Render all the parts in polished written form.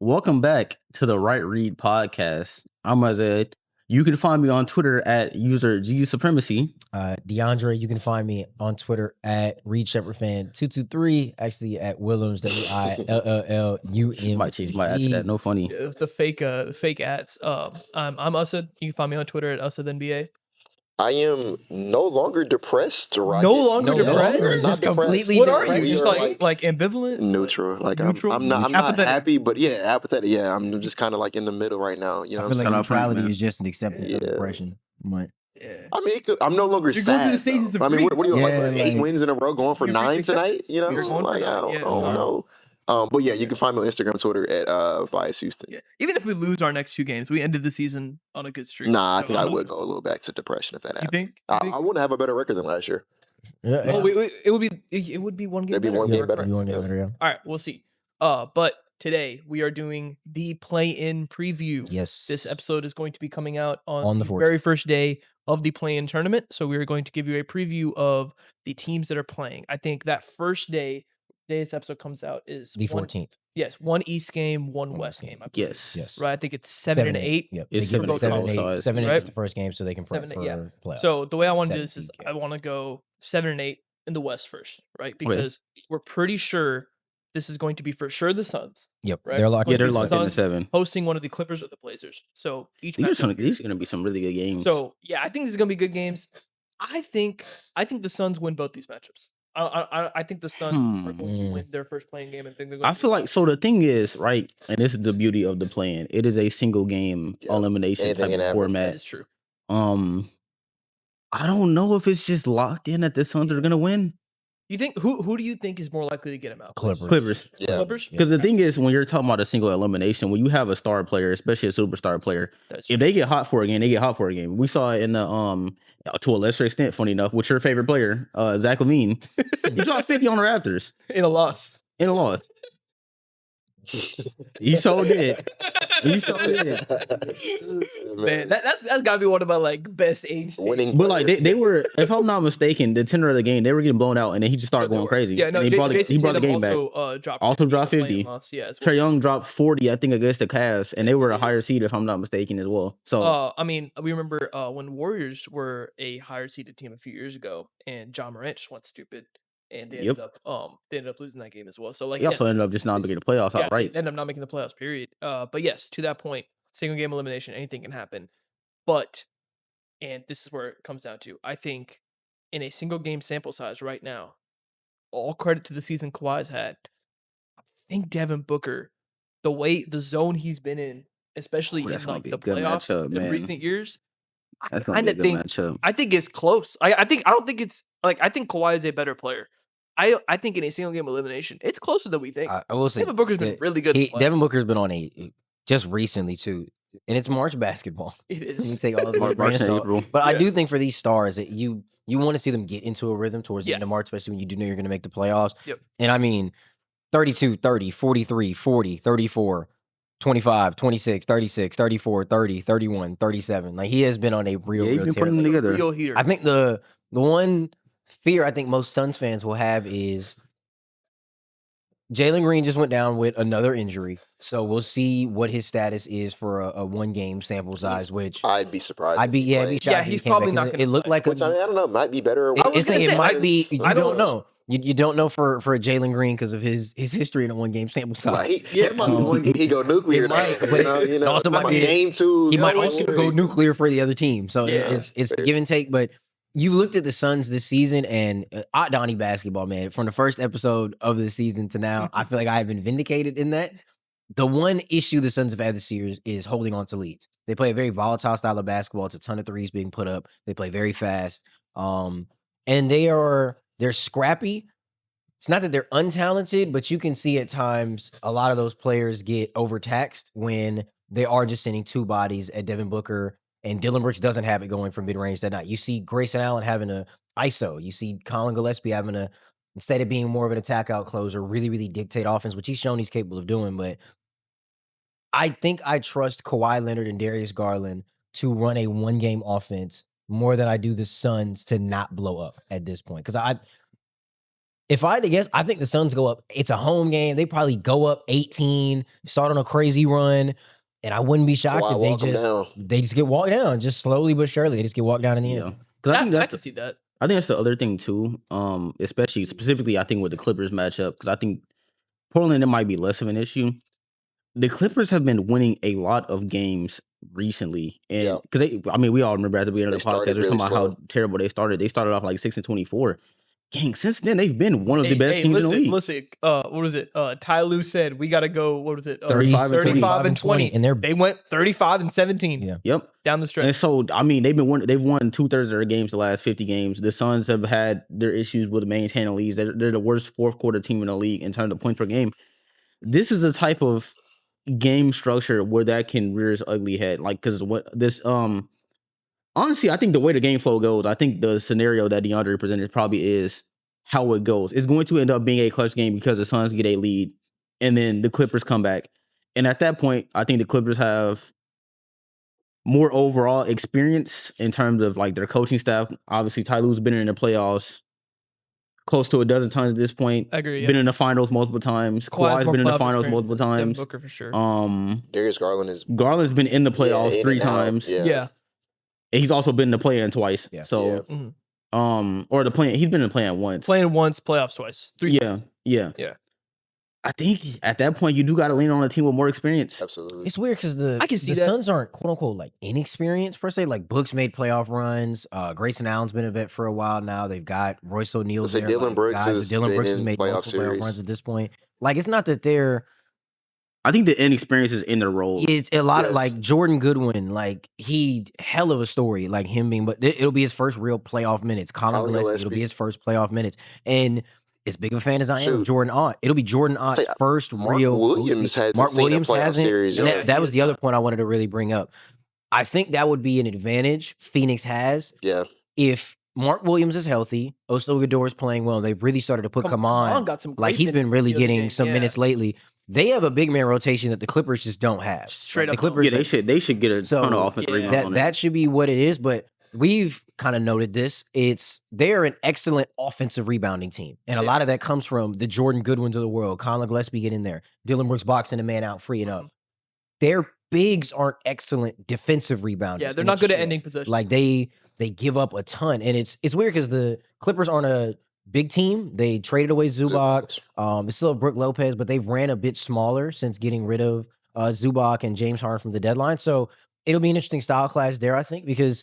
Welcome back to the Right Read podcast. I'm Azed. You can find me on Twitter at user G Supremacy. DeAndre, you can find me on Twitter at Reed Shepherd Fan 223. Actually, at Willems WILLUM. Might change my ad to that. No funny. The fake ads. I'm Usad. You can find me on Twitter at UsadNBA. I am no longer depressed. No longer depressed. Not completely What are you? depressed. Just You're like ambivalent? neutral. Like Neutral? I'm not Apathetic. happy, but yeah, apathetic. Yeah, I'm just kind of like in the middle right now. You know, I what feel I'm like saying? neutrality man. is just an acceptance of Yeah. depression. But Yeah. I mean, I'm no longer You're going through sad. the stages though. of I mean, grief. what are you Yeah, like 8 like- wins in a row, going for You've 9 reached tonight? acceptance. You know, You're going for like I 9, don't, yeah. I don't know. But yeah, you can find me on Instagram, Twitter at Vice Houston. Yeah. Even if we lose our next 2 games, we ended the season on a good streak. Nah, I So think I don't- would go a little back to depression if that You happened. think? I want to have a better record than last year. Yeah, Oh, it would be 1 game It'd be better. 1 game better. You want to Yeah. get better, yeah. All right, we'll see. But today we are doing the play-in preview. Yes. This episode is going to be coming out On the the 14th. very first day of the play-in tournament. So we are going to give you a preview of the teams that are playing. I think that first day this episode comes out is The one- 14th. Yes, 1 East game, 1 One West West game. I Yes. believe. Yes. Right. I think it's 7 and 8. Yep. It's They give it 7 7 and and 8. eight. 7 and 8 Right? is the first game, so they can prep 7 and for eight, yeah. playoffs. So the way I want to do this is 17th, I yeah. want to go 7 and 8 in the West first, right? Because we're pretty sure this is going to be for sure the Suns Yep. right? They're locked Yeah, It's they're going to be locked the into Suns 7. hosting one of the Clippers or the Blazers. So each These matchup. are going to be some really good games. So yeah, I think these are going to be good games. I think the Suns win both these matchups. I think the Suns are going to win their first playing game. And think they're going I feel like so. The thing is, right, and this is the beauty of the plan. It is a single game Yeah. elimination Anything type can of happen. that format. is true. I don't know if it's just locked in that the Suns are gonna win. You think who do you think is more likely to get him out? Clippers. Yeah. Clippers. Because the thing is, when you're talking about a single elimination, when you have a star player, especially a superstar player, That's if they get hot for a game, they get hot for a game. We saw it in the to a lesser extent, funny enough, with your favorite player, Zach LaVine. He dropped 50 on the Raptors in a loss. in a loss. He so did. He so did. Man, that's gotta be one of my like best age. winning. But like they were, if I'm not mistaken, the tenor of the game, they were getting blown out, and then he just started Yeah, they going were. crazy. Yeah, no, and he brought Jason the Tatum game back. also, dropped Also 50 dropped in the play-in 50. loss. Yeah, as Trey well. Young dropped 40, I think, against the Cavs, and they were a higher seed, if I'm not mistaken, as well. So I mean, we remember when Warriors were a higher seeded team a few years ago, and John Morant just went stupid, and they ended up losing that game as well. So like, he also ended up just not making the playoffs yeah, outright. they ended up not making the playoffs. Period. But yes, to that point, single game elimination, anything can happen. But, and this is where it comes down to, I think, in a single game sample size right now, all credit to the season Kawhi's had. I think Devin Booker, the zone he's been in, especially Ooh, in that's gonna like be the a good playoffs matchup, in man. recent years, That's gonna be a kinda good matchup. I think it's close. I don't think it's like I think Kawhi is a better player. I think in a single game elimination, it's closer than we think. I will say Devin Booker's been that really good. in the Devin playoffs. Booker's been on a just recently too, and it's March basketball. It You is. can take all of March it, grain of and salt. April. But I Yeah. do think for these stars that you want to see them get into a rhythm towards the Yeah. end of March, especially when you do know you're going to make the playoffs. Yep. And I mean, 32, 30, 43, 40, 34, 25, 26, 36, 34, 30, 31, 37. Like he has been on a real, Yeah, he's real been tear. putting them together. Real heater. I think the one fear I think most Suns fans will have is Jalen Green just went down with another injury. So we'll see what his status is for a 1 game sample size, which I'd be surprised. I'd be if he I'd played. be shocked. Yeah, if he he's came probably back. not It gonna looked play. like Which I don't know. Might be better. I was it's gonna saying say, it might be. I You don't don't know. You don't know for a Jalen Green because of his history in a 1 game sample size. Like, Yeah. that might be one game he go nuclear. It might, though, but you know, it also might be- game 2. He might No, also it's go nuclear for the other team. So Yeah. it's give and take. But you looked at the Suns this season and Donnie basketball, man. From the first episode of the season to now, I feel like I have been vindicated in that. The one issue the Suns have had this year is holding on to leads. They play a very volatile style of basketball. It's a ton of threes being put up. They play very fast. And they're scrappy. It's not that they're untalented, but you can see at times a lot of those players get overtaxed when they are just sending 2 bodies at Devin Booker, and Dylan Brooks doesn't have it going from mid-range that night. You see Grayson Allen having a ISO. You see Colin Gillespie having a, instead of being more of an attack out closer, really, really dictate offense, which he's shown he's capable of doing. But I think I trust Kawhi Leonard and Darius Garland to run a 1 game offense more than I do the Suns to not blow up at this point. Because If I had to guess, I think the Suns go up. It's a home game. They probably go up 18, start on a crazy run, and I wouldn't be shocked Why if walk 'em down? they just get walked down, just slowly but surely. They just get walked down in the Yeah, end. because I think I that's can see that. I think that's the other thing too. Especially specifically, I think with the Clippers matchup, because I think Portland it might be less of an issue. The Clippers have been winning a lot of games recently, and Yeah. because I mean, we all remember at the beginning They of the podcast, started they're talking really about how slow. terrible they started. They started off like 6-24. Gang, since then they've been one of the best teams in the league. Listen, what was it? Ty Lue said we got to go. What was it? 35 and 20. 35 and 20, and they went 35 and 17. Yeah. Yep. Down the stretch. And so, I mean, they've won 2/3 of their games the last 50 games. The Suns have had their issues with maintaining leads. They're the worst fourth quarter team in the league in terms of points per game. This is the type of game structure where that can rear its ugly head. Like, because what this honestly, I think the way the game flow goes, I think the scenario that DeAndre presented probably is how it goes. It's going to end up being a clutch game because the Suns get a lead, and then the Clippers come back. And at that point, I think the Clippers have more overall experience in terms of like their coaching staff. Obviously, Ty Lue's been in the playoffs close to a dozen times at this point. I agree. Been in the finals multiple times. Kawhi's been in the finals multiple times. Booker for sure. Darius Garland's been in the playoffs in 3 and out. times. Yeah. And he's also been in the play-in twice. Yeah. So, Mhm. or the play-in, he's been in the play-in once. Playing once, playoffs twice. 3 Yeah. Yeah. I think at that point you do got to lean on a team with more experience. absolutely. It's weird because I can see the that. Suns aren't quote unquote like inexperienced per se. Like Book's made playoff runs. Grayson Allen's been a vet for a while now. They've got Royce O'Neal Let's say there. Dillon like, Brooks guys, has Dillon been Brooks has in made playoff multiple playoff series. runs at this point. Like it's not that they're I think the inexperience is in their role. it's a lot of Yes. like Jordan Goodwin, like he hell of a story, like him being, but it'll be his first real playoff minutes. Colin Colin Gillespie, it'll Gillespie. be his first playoff minutes. And as big of a fan as I am of Shoot. Jordan Ott, it'll be Jordan Ott's Say, first Mark real Williams OC. hasn't Mark seen a Williams playoff hasn't. series And yet. that was the other point I wanted to really bring up. I think that would be an advantage Phoenix has Yeah. if Mark Williams is healthy, Oso is playing well. They've really started to put Kaman. got some Like great he's been minutes really the other getting game. some Yeah. minutes lately. They have a big man rotation that the Clippers just don't have. Straight Like, up the don't. Clippers. Yeah, they should get a So, ton of offensive yeah. rebounds on it. That should be what it is. But we've kind of noted this. They're an excellent offensive rebounding team. And a Yeah. lot of that comes from the Jordan Goodwins of the world. Colin Gillespie get in there. Dillon Brooks boxing a man out, freeing up. Their bigs aren't excellent defensive rebounders. Yeah, they're in not good at shit. ending possession. Like they give up a ton. And it's weird because the Clippers aren't a big team. They traded away Zubac. They still have Brook Lopez, but they've ran a bit smaller since getting rid of Zubac and James Harden from the deadline. So it'll be an interesting style clash there, I think, because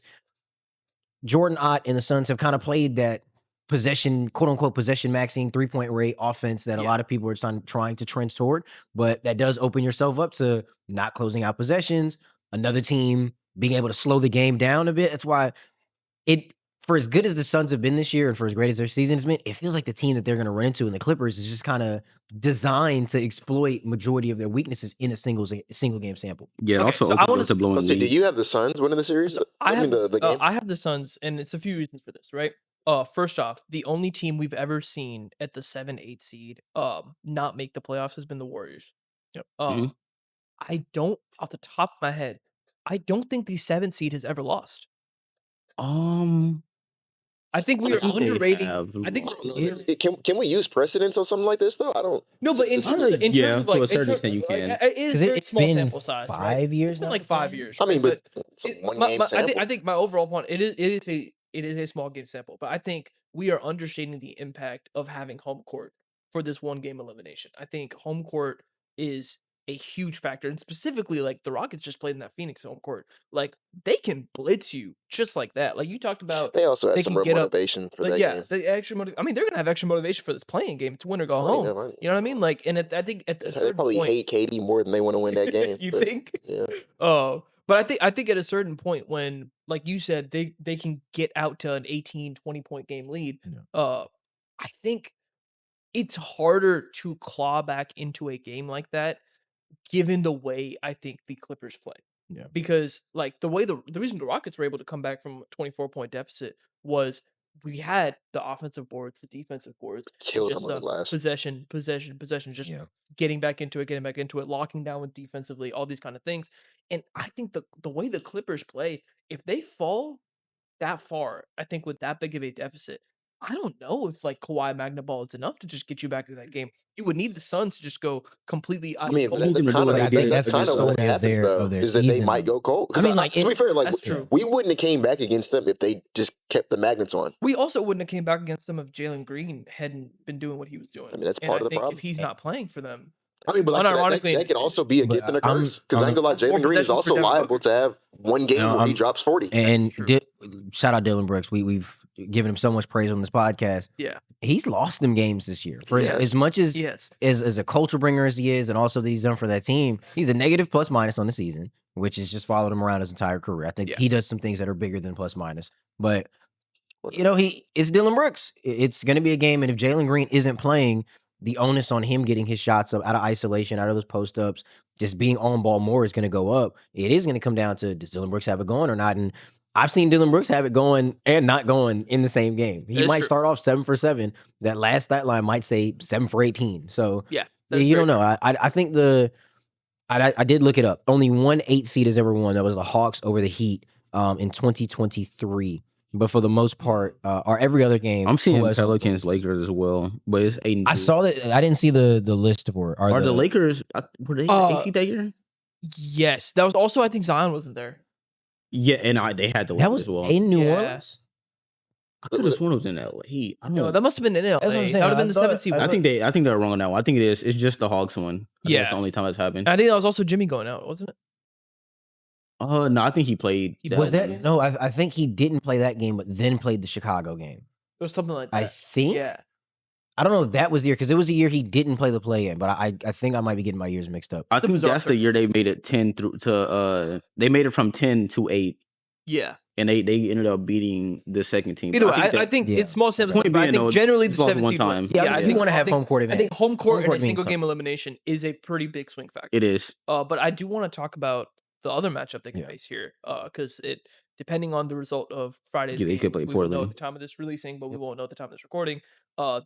Jordan Ott and the Suns have kind of played that possession, quote unquote, possession maxing 3-point rate offense that a lot of people are trying to trend toward. But that does open yourself up to not closing out possessions, another team being able to slow the game down a bit. That's why for as good as the Suns have been this year and for as great as their season has been, it feels like the team that they're going to run into in the Clippers is just kind of designed to exploit majority of their weaknesses in a single game sample. Yeah, it Okay, also so I opens wanna up to blowing Let's see, do leads. you have the Suns winning the series? So I mean, the game? I have the Suns, and it's a few reasons for this, right? First off, the only team we've ever seen at the 7-8 seed not make the playoffs has been the Warriors. Yep. Mhm. I don't, off the top of my head, I don't think the 7 seed has ever lost. I think we I are think they underrating. have I think lost. we're under- Can we use precedence on something like this though? I don't. no, but in It's- terms of, Yeah, of to like a certain in extent you can. it is 'Cause very it's small been sample size, right? 5 years It's been now, like 5 right? years. I mean, right? but it's a It- one my- game my- sample. I think my overall point it is a small game sample, but I think we are understating the impact of having home court for this one game elimination. I think home court is a huge factor, and specifically like the Rockets just played in that Phoenix home court. Like they can blitz you just like that. Like you talked about, They also had they some can real get up- motivation for like that yeah, game. the extra I mean, they're gonna have extra motivation for this playing game to win or go Funny home. enough, You know what I mean? Like, and I think at a They certain probably point, hate KD more than they want to win that game. you but, think? Yeah. But I think at a certain point when, like you said, they can get out to an 18, 20 point game lead. Yeah. I think it's harder to claw back into a game like that, given the way I think the Clippers play. Yeah. Because like the reason the Rockets were able to come back from a 24-point deficit was we had the offensive boards, the defensive boards, Killed just them on the glass. possession, just Yeah. getting back into it, locking down with defensively, all these kind of things. And I think the way the Clippers play, if they fall that far, I think with that big of a deficit, I don't know if like Kawhi Magna Ball is enough to just get you back in that game. You would need the Suns to just go completely. I mean, Hope that's they're kind doing But I of think that's that's kind the of what story of happens their though, their is that they season. might go cold. I mean, like, to be fair, like That's true. we wouldn't have came back against them if they just kept the magnets on. We also wouldn't have came back against them if Jalen Green hadn't been doing what he was doing. I mean, that's And part I of the think problem. if he's not playing for them, I mean, but like, unironically, that could also be a But gift and a I'm- curse. Because I ain't gonna lie, I'm- more Jalen Green is possessions for also Devin liable Booker. to have one game No, where he I'm- drops 40. And true. shout out Dylan Brooks. We've given him so much praise on this podcast. Yeah. He's lost them games this year. For Yes. as much as yes, as a culture bringer as he is, and also that he's done for that team, he's a negative plus minus on the season, which has just followed him around his entire career. I think Yeah. he does some things that are bigger than plus minus. But you know, it's Dylan Brooks. It's going to be a game, and if Jalen Green isn't playing, the onus on him getting his shots up out of isolation, out of those post ups, just being on ball more is going to go up. It is going to come down to, does Dylan Brooks have it going or not? And I've seen Dylan Brooks have it going and not going in the same game. He That is might true. start off 7 for 7. That last stat line might say 7 for 18. So yeah. you don't know. I think I did look it up. Only 1 8 seed has ever won. That was the Hawks over the Heat in 2023. But for the most part, or every other game, I'm seeing was- Pelicans, Lakers as well, but it's 8 and 2. I saw that. I didn't see the list for. Are the Lakers were they AC that year? Yes, that was also I think Zion wasn't there. Yeah, and they had the That Lakers was as well. in New Yeah. Orleans. I could have sworn it was in LA. I don't No, know. that must have been in LA. That's what I'm That saying. would have been I the thought- 7th seed. I I think they're wrong on that one. I think it is. It's just the Hawks one. I think Yeah. that's the only time that's happened. I think that was also Jimmy going out, wasn't it? No, I think he played. Was that one. no? I think he didn't play that game, but then played the Chicago game. It was something like that. I think. Yeah. I don't know if that was the year because it was a year he didn't play the play in, but I think I might be getting my years mixed up. I It's a think bizarre that's the year they made it 10 through to they made it from 10 to 8, Yeah. and they ended up beating the second team. Either way, think I that- think yeah. it's small sample Point size, but I being, think though, generally the it's lost 7th one seed time. wins. Yeah, Yeah, I I think think- want to have think- home court I advantage. think home court in court a means single something. game elimination is a pretty big swing factor. it is. But I do want to talk about the other matchup they can Yeah. face here, because it depending on the result of Friday's Yeah, they could games, play we won't know at Portland. the time of this releasing, but we won't know at the time of this recording.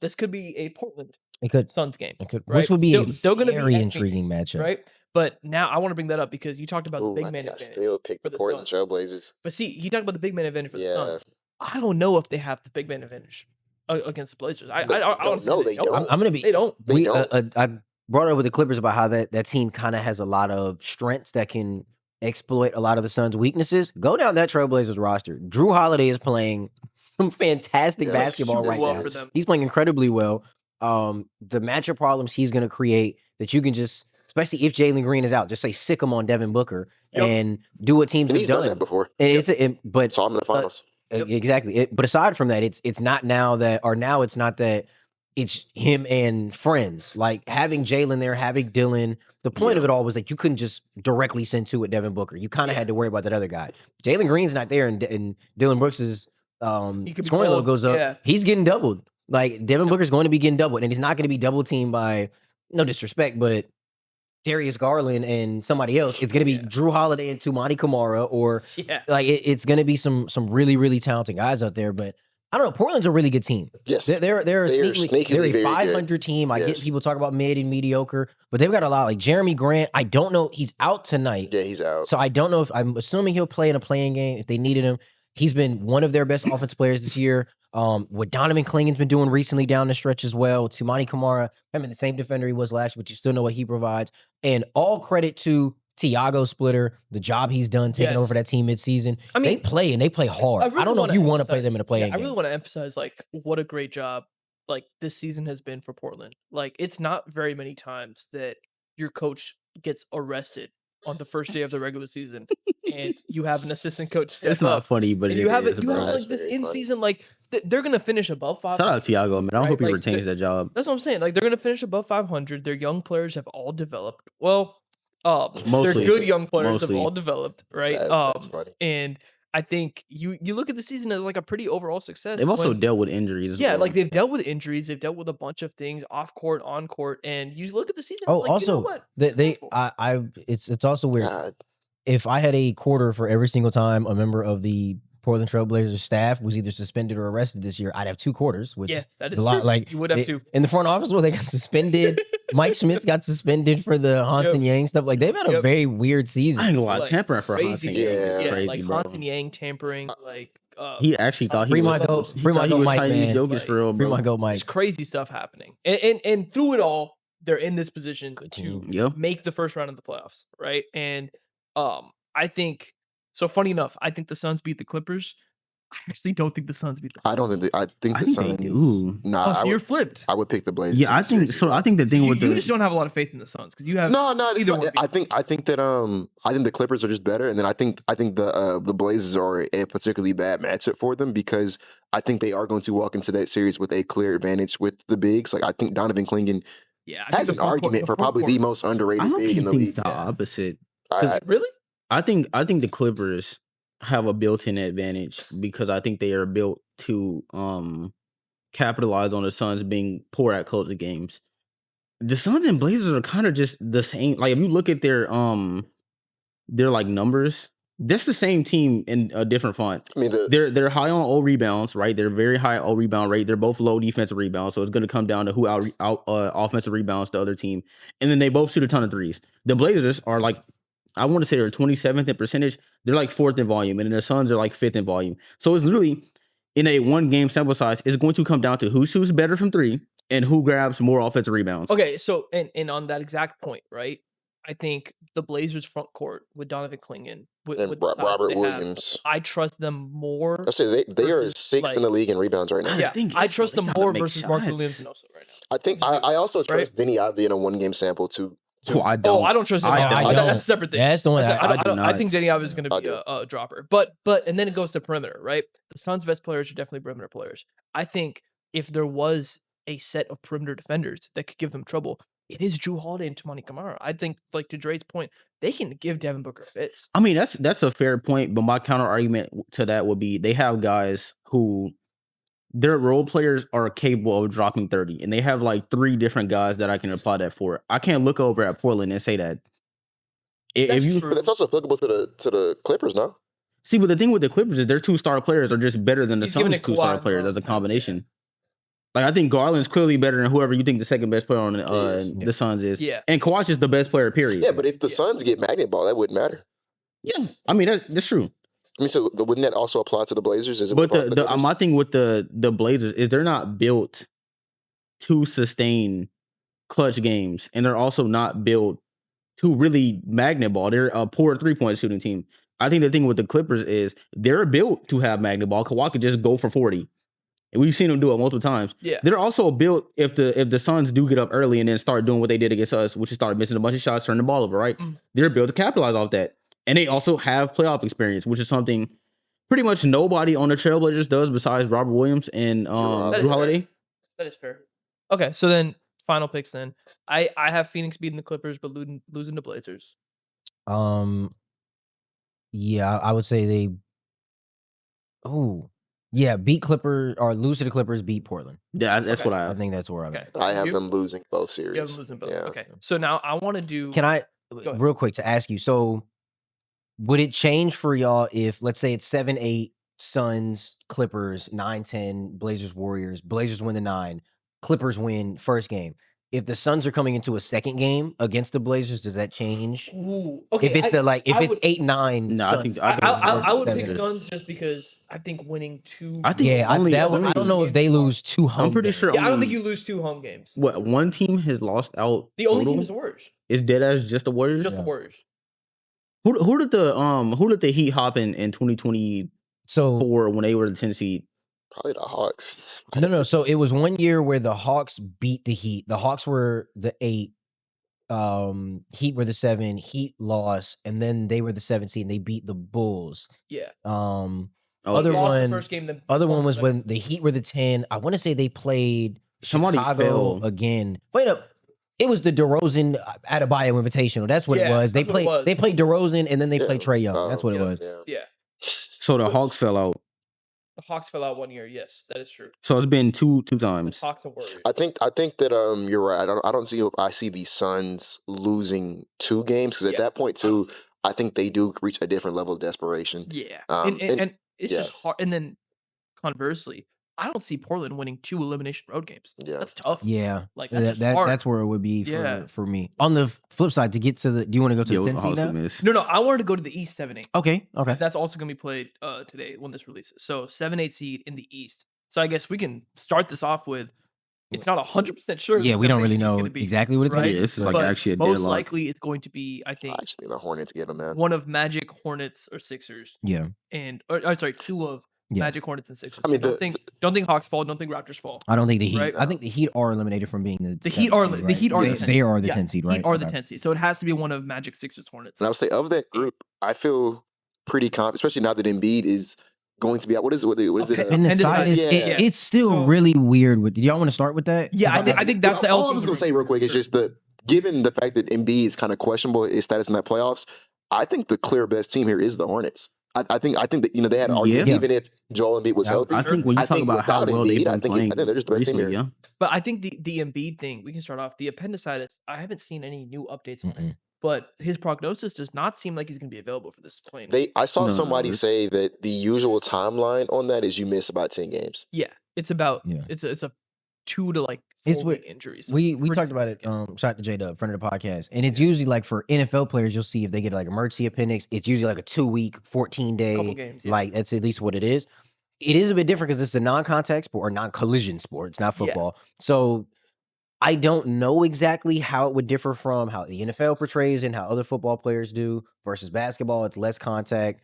This could be a Portland It could. Suns game, It could. right? Which would be Still a gonna be very at intriguing Phoenix, matchup. right? But now I want to bring that up because you talked about the Ooh, big I man think I advantage. still pick for the the Portland Suns. Trailblazers. But see, you talk about the big man advantage for the Yeah. Suns. I don't know if they have the big man advantage against the Blazers. I No, honestly no, think they don't. I'm gonna be. They don't. They don't. I brought it up with the Clippers about how that team kind of has a lot of strengths that can exploit a lot of the Suns' weaknesses. Go down that Trailblazers roster. Drew Holiday is playing some fantastic Yeah, basketball super right well now. for them. He's playing incredibly well. The matchup problems he's going to create that you can just, especially if Jalen Green is out, just say sick him on Devin Booker Yep. and do what teams And have he's done done. that before. And but Saw him in the finals. Yep. exactly. But aside from that, it's not now it's not that it's him and friends. Like having Jalen there, having Dylan. The point of Yeah. it all was that you couldn't just directly send two at Devin Booker. You kind of Yeah. had to worry about that other guy. Jalen Green's not there, and Dylan Brooks is He could be scoring level cold, goes up. yeah. He's getting doubled. Like Devin Booker's going to be getting doubled, and he's not going to be double teamed by no disrespect, but Darius Garland and somebody else. It's going to be Yeah. Drew Holiday and Tumani Kamara, or Yeah. like it's going to be some really really talented guys out there. But I don't know. Portland's a really good team. Yes. They're a They are sneakily, sneakily they're a very good. 500 team. I get Yes. people talk about mid and mediocre, but they've got a lot. Like Jeremy Grant, I don't know. He's out tonight, Yeah, he's out. so I don't know if I'm assuming he'll play in a playing game if they needed him. He's been one of their best offensive players this year. What Donovan Clingan's been doing recently down the stretch as well. Tumani Kamara, I mean, the same defender he was last year, but you still know what he provides. And all credit to Tiago Splitter, the job he's done taking Yes. over that team midseason. I They mean, play and they play hard. I, really don't know if wanna you want to play emphasize- them in a playing I game. really want to emphasize like what a great job like this season has been for Portland. Like it's not very many times that your coach gets arrested on the first day of the regular season, and you have an assistant coach step It's not up. funny, but And it you have is, it. You bro. have That's like this very in funny. season like they're gonna finish above 500. Shout out Tiago, man. I Right, hope he like, retains that job. That's what I'm saying. Like they're gonna finish above 500. Their young players have all developed. Well, Mostly. their good young players have Mostly. all developed, right? That's funny. And I think you look at the season as like a pretty overall success. They've also when- dealt with injuries. As yeah, well. like they've dealt with injuries, they've dealt with a bunch of things off court, on court, and you look at the season. Oh, it's like, you know also, what? they Successful. it's also weird. God, If I had a quarter for every single time a member of the Portland Trailblazers staff was either suspended or arrested this year, I'd have 2 quarters, which Yeah, that is is a lot. true. Like You would have they- to. in the front office where they got suspended. Mike Schmitz got suspended for the Hansen Yang stuff. Like they've had a Yep. very weird I season. ain't gonna lie, Like, tampering for crazy Hansen shit. is Yeah. Yeah, crazy, like bro. Hansen Yang tampering, like He actually thought he Free was. my goat, he free thought my he goat, was Mike, Chinese man. Jokic for real, Free bro. my goat, There's Mike. crazy stuff happening, and through it all, they're in this position Good to team. Yeah. make the first round of the playoffs, right? And I think so. Funny enough, I think the Suns beat the Clippers. I actually don't think the Suns beat the I don't think. I think I the think they Suns. do. Nah, Oh, so you're flipped. I would pick the Blazers. Yeah, in I the think series, so. bro. I think the thing You, with you the just don't have a lot of faith in the Suns because you have No, it's either not- one. I think that I think the Clippers are just better, and then I think the Blazers are a particularly bad matchup for them because I think they are going to walk into that series with a clear advantage with the bigs. Like I think Donovan Clingan Yeah, I has think an argument for probably the most I underrated don't big in the think league. the Yeah. opposite. I- Really? I think the Clippers have a built-in advantage because I think they are built to capitalize on the Suns being poor at closing games. The Suns and Blazers are kind of just the same. Like if you look at their like numbers, that's the same team in a different font. I mean, They're high on O rebounds, right? They're very high O rebound rate. They're both low defensive rebounds, so it's going to come down to who out offensive rebounds the other team, and then they both shoot a ton of threes. The Blazers are like, I want to say they're 27th in percentage. They're like 4th in volume, and then the Suns are like 5th in volume. So it's literally in a 1-game sample size. It's going to come down to who shoots better from 3 and who grabs more offensive rebounds. Okay, so and on that exact point, right? I think the Blazers front court with Donovan Clingan with and the size Robert they have, Williams. I trust them more. I say they are versus, 6th in the league in rebounds right now. Yeah. Yeah, thing I is, trust they them gotta more make versus Mark shots. Williams and also right now. I think I do, I also right? trust Vinny Ivy in a 1-game sample too. Oh, I don't. Oh, I don't trust him. I at all. don't. That's a separate thing. Yeah, that's the one. That's- I, I, don't- I think not. Danny Alves is going I to be do. a dropper, but and then it goes to perimeter, right? The Suns' best players are definitely perimeter players. I think if there was a set of perimeter defenders that could give them trouble, it is Jrue Holiday and Toumani Camara. I think, like to Dre's point, they can give Devin Booker fits. I mean, that's a fair point, but my counter argument to that would be they have guys who their role players are capable of dropping 30, and they have like 3 different guys that I can apply that for. I can't look over at Portland and say that. If That's you true. But that's also applicable to the Clippers, no? see, but the thing with the Clippers is their 2-star players are just better than the He's giving Suns' it Kawhi 2-star and players LeBron as a times, combination. Like I think Garland's clearly better than whoever you think the second best player on is. the Suns is. Yeah. And Kawhi's just the best player, period. Yeah, but if the Yeah. Suns get magnet ball, that wouldn't matter. Yeah. I mean, that's true. I mean, so wouldn't that also apply to the Blazers? As it But would apply to the Clippers? my thing with the Blazers is they're not built to sustain clutch games, and they're also not built to really magnet ball. They're a poor 3-point shooting team. I think the thing with the Clippers is they're built to have magnet ball. Kawhi could just go for 40. And we've seen them do it multiple times. Yeah. They're also built if the Suns do get up early and then start doing what they did against us, which is start missing a bunch of shots, turn the ball over, right? Mm. They're built to capitalize off that. And they also have playoff experience, which is something pretty much nobody on the Trailblazers does besides Robert Williams and That Jrue is fair. Holiday. That is fair. Okay, so then final picks. Then I have Phoenix beating the Clippers, but losing to Blazers. Yeah, I would say they. Oh, yeah, beat Clippers or lose to the Clippers, beat Portland. Yeah, that's Okay. what I I have. think that's where I'm Okay, at. I have You? them losing both series. You have them losing both. Yeah. Okay, so now I want to do. Can I ahead. real quick to ask you? So, would it change for y'all if, let's say, it's 7-8 Suns, Clippers, 9-10 Blazers, Warriors. Blazers win the 9, Clippers win first game. If the Suns are coming into a second game against the Blazers, does that change? Ooh, okay. If it's if I it's would- 8-9, No, I Suns think I would versus pick 7. Suns just because I think winning 2. I think Yeah, only- I only- don't know if they lose 2 home I'm pretty games. sure Yeah, I don't only- think you lose 2 home games. What one team has lost out? The only total team is the Warriors. is dead as just the Warriors. Just the Yeah. Warriors. Who did the Heat hop in 2024 So when they were the 10 seed? Probably the Hawks. no. So it was one year where the Hawks beat the Heat. The Hawks were the 8. Heat were the 7. Heat lost, and then they were the 7 seed. And they beat the Bulls. Yeah. Oh, Other Lost the one- first game. Then Other won one the was second. when the Heat were the 10. I want to say they played Somebody Chicago fell. again. Wait up. It was the DeRozan Adebayo Invitational. That's what it Yeah, was. They that's what it played. was. They played DeRozan, and then they Yeah, played Trae Young. That's what it yeah. was. Yeah. Yeah. So the Hawks fell out. The Hawks fell out one year. Yes, that is true. So it's been two times. Hawks and Warriors. I think that you're right. I don't see if I see the Suns losing 2 games because at Yeah, that point too, honestly. I think they do reach a different level of desperation. Yeah. and And it's yeah. just hard. And then conversely, I don't see Portland winning 2 elimination road games. Yeah. That's tough. Yeah, Like that's just hard. that's where it would be Yeah. for me. On the flip side, to get to the, do you want to go to Yo, the 10 seed now? miss. No, I wanted to go to the East 7-8. Okay, okay. Because that's also going to be played today when this releases. So 7-8 seed in the East. So I guess we can start this off with. It's not 100% sure. Yeah, the we don't 7-8 really seed is know gonna be, exactly what it's going right? to Yeah, be. this is like but actually a most deadlock. likely it's going to be, I think, I actually think the Hornets get them, man. one of Magic, Hornets, or Sixers, Yeah, and sorry, 2 of Yeah. Magic, Hornets, and Sixers. I mean, don't think Hawks fall. Don't think Raptors fall. I don't think the Heat. Right. I think the Heat are eliminated from being the. The Heat 7th are seed, the right? Heat are They, the 10th they are the yeah, 10 seed, right? Heat are the Okay. 10th seed. So it has to be one of Magic, Sixers, Hornets. And I would say of that group, I feel pretty confident, especially now that Embiid is going to be out. What is it? What is it? And the Appendicitis. side is, Yeah. it's still So- really weird. With, do y'all want to start with that? Yeah, 'Cause I think that's the all I elephant was in going the to say room. real quick is just that given the fact that Embiid is kind of questionable his status in that playoffs, I think the clear best team here is the Hornets. I think that they had an argument Yeah. even if Joel Embiid was Yeah, healthy. I think when you I talk think about how without well they've Embiid, I been think playing they're just the best team recently, here. yeah. But I think the Embiid thing, we can start off. The appendicitis, I haven't seen any new updates on it. Mm-mm. But his prognosis does not seem like he's going to be available for this playing. I saw No, somebody it's- say that the usual timeline on that is you miss about 10 games. Yeah, it's about Yeah. it's a 2 to like 4 It's week what- injuries. We Pretty talked about it. significant. Shout out to J-Dub, friend of the podcast, and it's usually like for NFL players, you'll see if they get like emergency appendix, it's usually like a 2-week, 14-day. Couple games, yeah. Like that's at least what it is. It is a bit different because it's a non-contact sport or non-collision sport. It's not Yeah. football, so I don't know exactly how it would differ from how the NFL portrays and how other football players do versus basketball. It's less contact.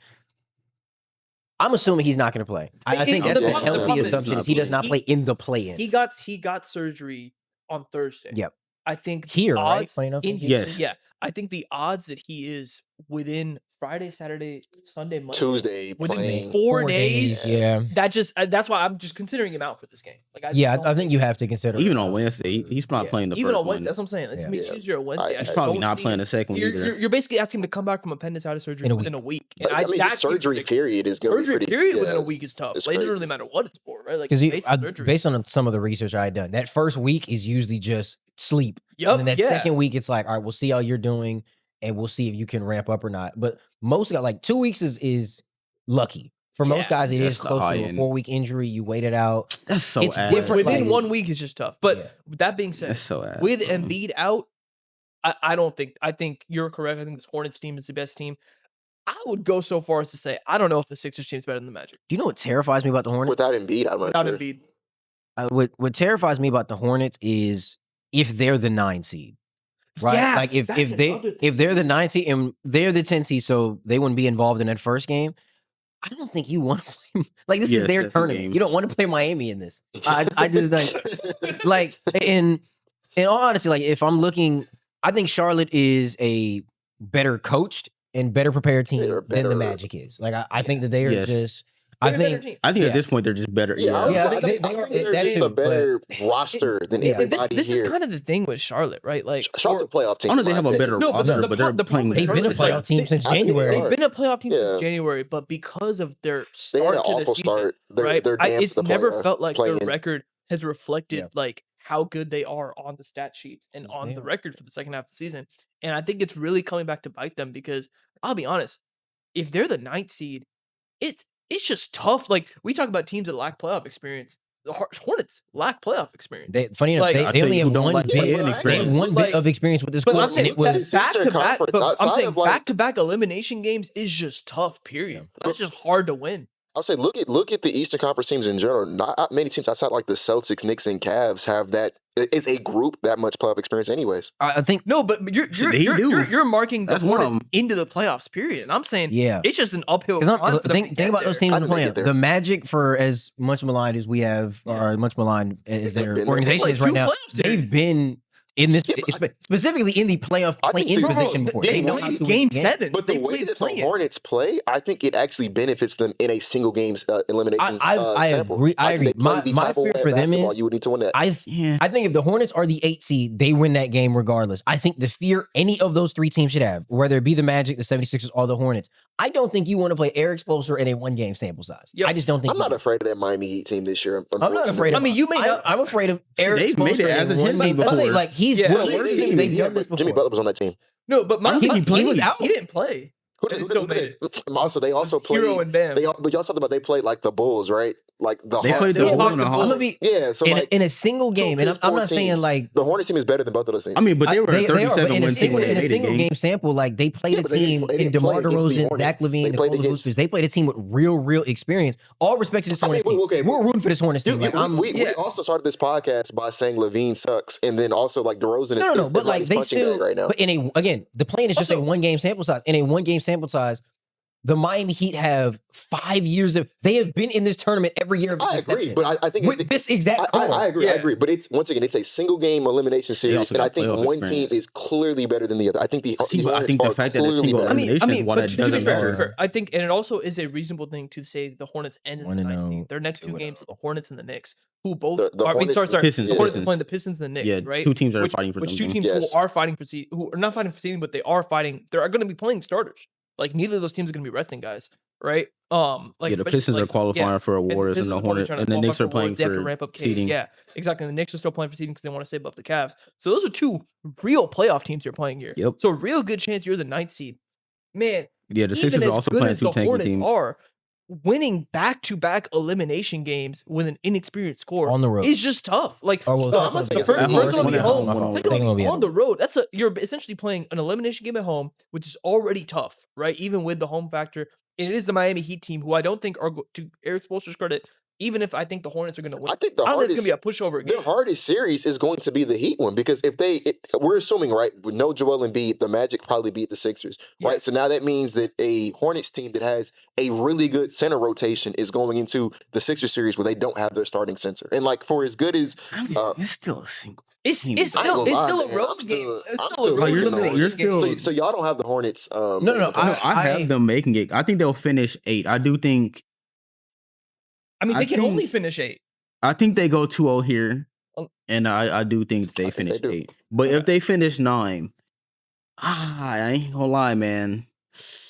I'm assuming he's not going to play. I think And that's the a problem healthy is assumption. Is he he does not he- play in the play-in. He got surgery on Thursday. Yep. I think the Here, right? odds Playing up in in Yes. Yeah, I think the odds that he is within Friday, Saturday, Sunday, Monday, Tuesday within playing. 4 days. Yeah. That just that's why I'm just considering him out for this game. Like I Yeah, don't I think you have to consider Even on Wednesday, he's not yeah. playing the even first on Wednesday. one. That's what I'm saying. It's gonna be Yeah. Tuesday or Wednesday. He's I Probably don't not see playing him. the second one You're, either. you're basically asking him to come back from appendicitis surgery In a within a week. But, I mean, that his seems surgery ridiculous. period is going to be Surgery pretty. period within a yeah. week is tough. It's Like, it doesn't crazy. really matter what it's for, right? Like because basic surgery. based on some of the research I had done, that first week is usually just sleep. Yep, And then that yeah. second week, it's like, all right, we'll see how you're doing, and we'll see if you can ramp up or not. But most guys, like 2 weeks is lucky. For most Yeah. guys, it That's is the close high to a end. 4-week injury. You wait it out. That's so It's ass. different, Within like- 1 week is just tough. But Yeah. with that being said, That's so ass. with bro. Embiid out, I don't think. I think you're correct. I think this Hornets team is the best team. I would go so far as to say I don't know if the Sixers team is better than the Magic Do you know what terrifies me about the Hornets? Without Embiid, I'm not without sure. Embiid. What terrifies me about the Hornets is if they're the 9 seed. Right, Yeah, like if that's another if they're the 9 seed and they're the 10 seed, so they wouldn't be involved in that first game. I don't think you want to play. Like this Yeah, is their it's a tournament. game. You don't want to play Miami in this. I just like in all honesty, like if I'm looking, I think Charlotte is a better coached and better prepared team They're than the better. Magic is. Like I think that they are Yes. just. They're I a better think team. I think Yeah. at this point they're just better. Yeah, Yeah, I they think are- they're that just too, a better roster than Yeah. And everybody this is here. kind of the thing with Charlotte, right? Like Charlotte's a playoff team. I know in they my have a opinion. better No, but roster, the but they're pro- the playing. problem they've been a Charlotte is like- playoff team since I think they January. are. They've been a playoff team Yeah. since January, but because of their They had start an to the awful season, start. They're, right? they're damn It's never felt like their playing. record has reflected Yeah. like how good they are on the stat sheets and Yes, on they the are. record for the second half of the season. And I think it's really coming back to bite them because I'll be honest, if they're the 9th seed, it's just tough. Like we talk about teams that lack playoff experience. The Hornets lack playoff experience. Funny enough, Like, they I they tell only you have who don't one like bit. play-in They have experience. one Like- bit of experience with this But group, I'm and saying it was Eastern back to back. Conference, But I'm outside saying of, like- back to back elimination games is just tough. Period. That's just hard to win. I'll say look at the Eastern Conference teams in general. Not many teams outside like the Celtics, Knicks, and Cavs have that. It's a group that much playoff experience, anyways. I think No, but you're Shit, they do. you're marking the That's one of Hornets them. into the playoffs. Period. And I'm saying yeah. it's just an uphill. Because climb for them to think get about those there. teams I in the think they play. get there. The Magic, for as much maligned as we have, or as much maligned as They've their been there. organization Like is right two now, playoff they've series. been in this Yeah, but specifically in the playoff I think play-in they- position before. They know way- how to win Game games. 7. But the way that the Hornets play, I think it actually benefits them in a single game elimination. I sample. agree. I Like, agree. they play My the type of fear way for of them basketball, is you would need to win that. Yeah. I think if the Hornets are the 8th seed, they win that game regardless. I think the fear any of those 3 teams should have, whether it be the Magic, the 76ers, or the Hornets, I don't think you want to play Eric Spoelstra in a 1-game sample size. Yep. I just don't think I'm not afraid of that Miami Heat team this year. I'm not afraid I of mean, you may not. I'm afraid of Eric they've made Spoelstra it as a in 10 one seed game. I'll say, before. like he's Yeah. well, Well, they've done this before. Jimmy Butler was on that team. No, but my, He was out. He didn't play. Who They did- still who did- made Also, they also Hero played. and Bam. But y'all talked about they played like the Bulls, right? like the They played they the lost Bulls to at Bulls. I'm home. gonna be yeah. So like in a single two game, and piss I'm poor not saying teams. like the Hornets team is better than both of those teams. I mean, but they were a they are, but 37 in a win team single when they in a made a single game. game sample, like they played Yeah, a but they team didn't in play DeMar against the DeRozan, Hornets. Zach LaVine, They played Nikola against. Vucevic. They played a team with real experience. All respect to this I mean, Hornets team. okay, We're rooting for this Hornets team. Like we yeah. also started this podcast by saying Levine sucks, and then also like DeRozan is No, but like everybody's they punching still. bag right now. But the plan is just a Also- 1 game sample size. In a 1 game sample size, the Miami Heat have 5 years of. They have been in this tournament every year. Of I agree, inception. but I think with this exact I core. agree. Yeah. I agree. But it's once again, it's a single game elimination series, also and I got think playoff one experience. team is clearly better than the other. I think the See, but I Hornets think the are fact that it's clearly single better. elimination is why but that to be doesn't fair, matter. I think, and it also is a reasonable thing to say the Hornets end as the 9th 1-0, seed. Their next 2 2-0. games are the Hornets and the Knicks, who both The are. I mean, Hornets- sorry, Pistons, the Hornets Pistons. are playing the Pistons and the Knicks, Yeah, right? 2 teams are Which fighting for which them 2 games. teams Yes. who are fighting for seed, who are not fighting for seeding, but they are fighting. They are going to be playing starters. Like neither of those teams are going to be resting guys, right? Like Yeah, the especially, Pistons are like, qualifying yeah, for and awards, and Pistons the are probably Hornets trying to and the qualify Knicks are for playing awards. They have to for ramp up KD. seeding. Yeah, exactly. And the Knicks are still playing for seeding because they want to save up the Cavs. So those are 2 real playoff teams you're playing here. Yep. So a real good chance you're the 9th seed. Man, Yeah, the even Sixers as are also good playing as 2 the tanky Hornets teams. are, winning back-to-back elimination games with an inexperienced score On the road. is just tough. Like, Or well, no, first I'm one not will saying be first, at home. first one will be At home, home. at home. Second one Second will will be be at on the road. You're essentially playing an elimination game at home, which is already tough, right? Even with the home factor. And it is the Miami Heat team, who I don't think are, to Eric Spoelstra's credit, even if I think the Hornets are going to win, I think the I don't think it's hardest going to be a pushover game. the hardest series is going to be the Heat one because if we're assuming right with no Joel Embiid, the Magic probably beat the Sixers, right? Yes. So now that means that a Hornets team that has a really good center rotation is going into the Sixers series where they don't have their starting center, and like for as good as It's still a single. It's I ain't still gonna lie, a man. road I'm game. still- It's I'm still still a road rooting you're for the still- elimination you're game. still- so y'all don't have the Hornets. No. I have them making it. I think they'll finish 8. I do think. I mean, I they can think- only finish 8. I think they go 2-0 here, Oh. and I do think they I think finish they do. 8. But Okay. if they finish 9, I ain't gonna lie, man.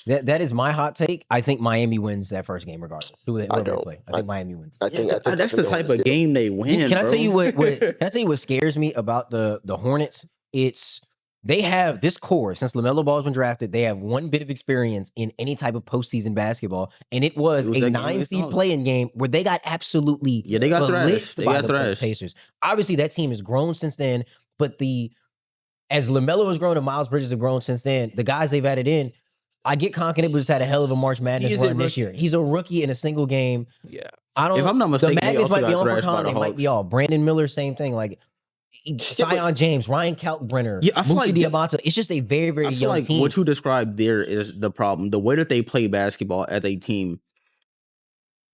That is my hot take. I think Miami wins that first game regardless. Whoever they don't. play. I think Miami wins. I think That's the type of game. game they win. Can I tell you bro. what can I tell you what scares me about the Hornets? It's they have this core since LaMelo Ball's been drafted. They have 1 bit of experience in any type of postseason basketball, and it was It was a that game 9 against seed Hawks. playing game where they got absolutely Yeah, they got thrashed. blitzed They by got the thrashed. Pacers. Obviously, that team has grown since then, but as LaMelo has grown and Miles Bridges have grown since then, the guys they've added in. I get Conkin just had a hell of a March Madness is a run this rookie. year. He's a rookie in a single game. Yeah. I don't. If I'm not mistaken, the they Magnets also might be got on for thrashed by Con. the They might be Hawks. all. Brandon Miller, same thing. Like Zion James, Ryan Kalkbrenner, Yeah, I feel Musa like- Diabate. It's just a very, very I feel young like team. what you described there is the problem. The way that they play basketball as a team,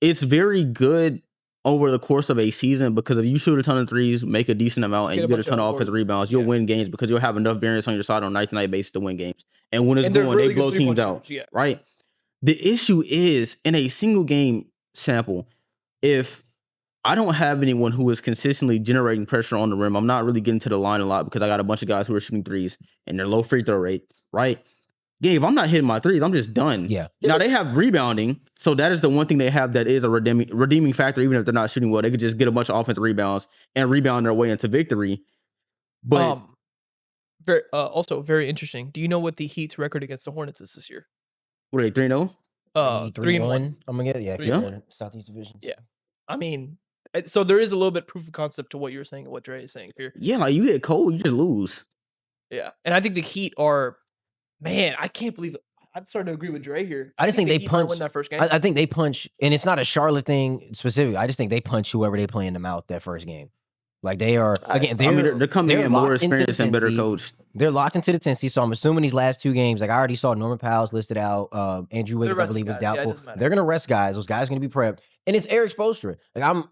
it's very good over the course of a season because if you shoot a ton of threes, make a decent amount, and Get a you get a bunch ton of of offensive awards. rebounds, you'll Yeah. win games because you'll have enough variance on your side on night-to-night basis to win games. And when it's And they're going, really they good blow three-point teams out, shooters, yeah. right? The issue is in a single game sample, if I don't have anyone who is consistently generating pressure on the rim, I'm not really getting to the line a lot because I got a bunch of guys who are shooting threes and they're low free throw rate, right? Yeah, if I'm not hitting my threes, I'm just done. Yeah. Now they have rebounding, so that is the one thing they have that is a redeeming factor. Even if they're not shooting well, they could just get a bunch of offensive rebounds and rebound their way into victory. But Also very interesting. Do you know what the Heat's record against the Hornets is this year? what are they 3-0? 3-1. I'm gonna get Three and yeah. Southeast Division. Yeah. I mean, so there is a little bit proof of concept to what you're saying and what Dre is saying here. Yeah, like you get cold, you just lose. Yeah. And I think the Heat are, man, I can't believe it. I'm starting to agree with Dre here. I just think the they Heat might punch- win that first game. I think they punch, and it's not a Charlotte thing specifically. I just think they punch whoever they play in the mouth that first game. Like they are again. I mean, they're coming they're in more locked into the experienced and better 10 seed. coached. They're locked into the 10 seed. So I'm assuming these last 2 games, like I already saw Norman Powell's listed out. Andrew Wiggins, I resting believe, was guys. Yeah, it doubtful. doesn't matter. They're gonna rest guys. Those guys are gonna be prepped, and it's Eric Spoelstra. Like I'm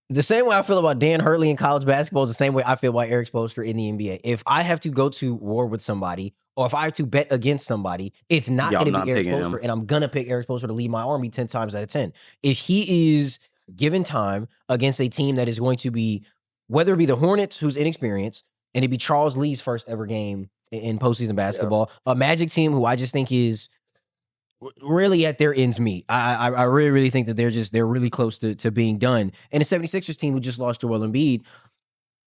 the same way I feel about Dan Hurley in college basketball is the same way I feel about Eric Spoelstra in the NBA. If I have to go to war with somebody, or if I have to bet against somebody, it's not Yeah, I'm going to not be Eric picking him. Spoelstra, and I'm gonna pick Eric Spoelstra to lead my army 10 times out of 10. If he is given time against a team that is going to be, whether it be the Hornets, who's inexperienced, and it'd be Charles Lee's first ever game in postseason basketball, a Magic team who I just think is really at their ends meet. I really think that they're really close to being done. And the 76ers team who just lost Joel Embiid,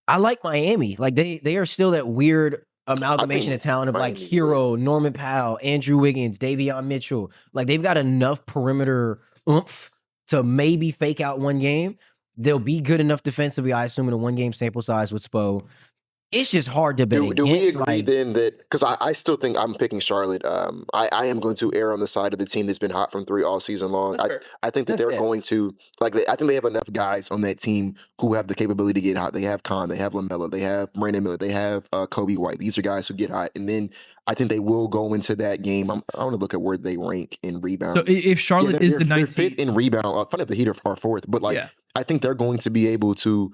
I like Miami. Like they are still that weird amalgamation of talent of like Miami's Hero, Norman Powell, Andrew Wiggins, Davion Mitchell. Like they've got enough perimeter oomph to maybe fake out one game. They'll be good enough defensively, I assume, in a 1 game sample size with Spo. It's just hard to bet Do we against. agree Like, then that because I still think I'm picking Charlotte. I am going to err on the side of the team that's been hot from 3 all season long. That's fair. I think that That's they're fair. going to I think they have enough guys on that team who have the capability to get hot. They have Khan, they have LaMelo, they have Brandon Miller, they have Kobe White. These are guys who get hot, and then I think they will go into that game. I want to look at where they rank in rebounds. So if Charlotte is the they're ninth fifth seed, in rebound. Funny enough, the Heat are fourth, but like yeah, I think they're going to be able to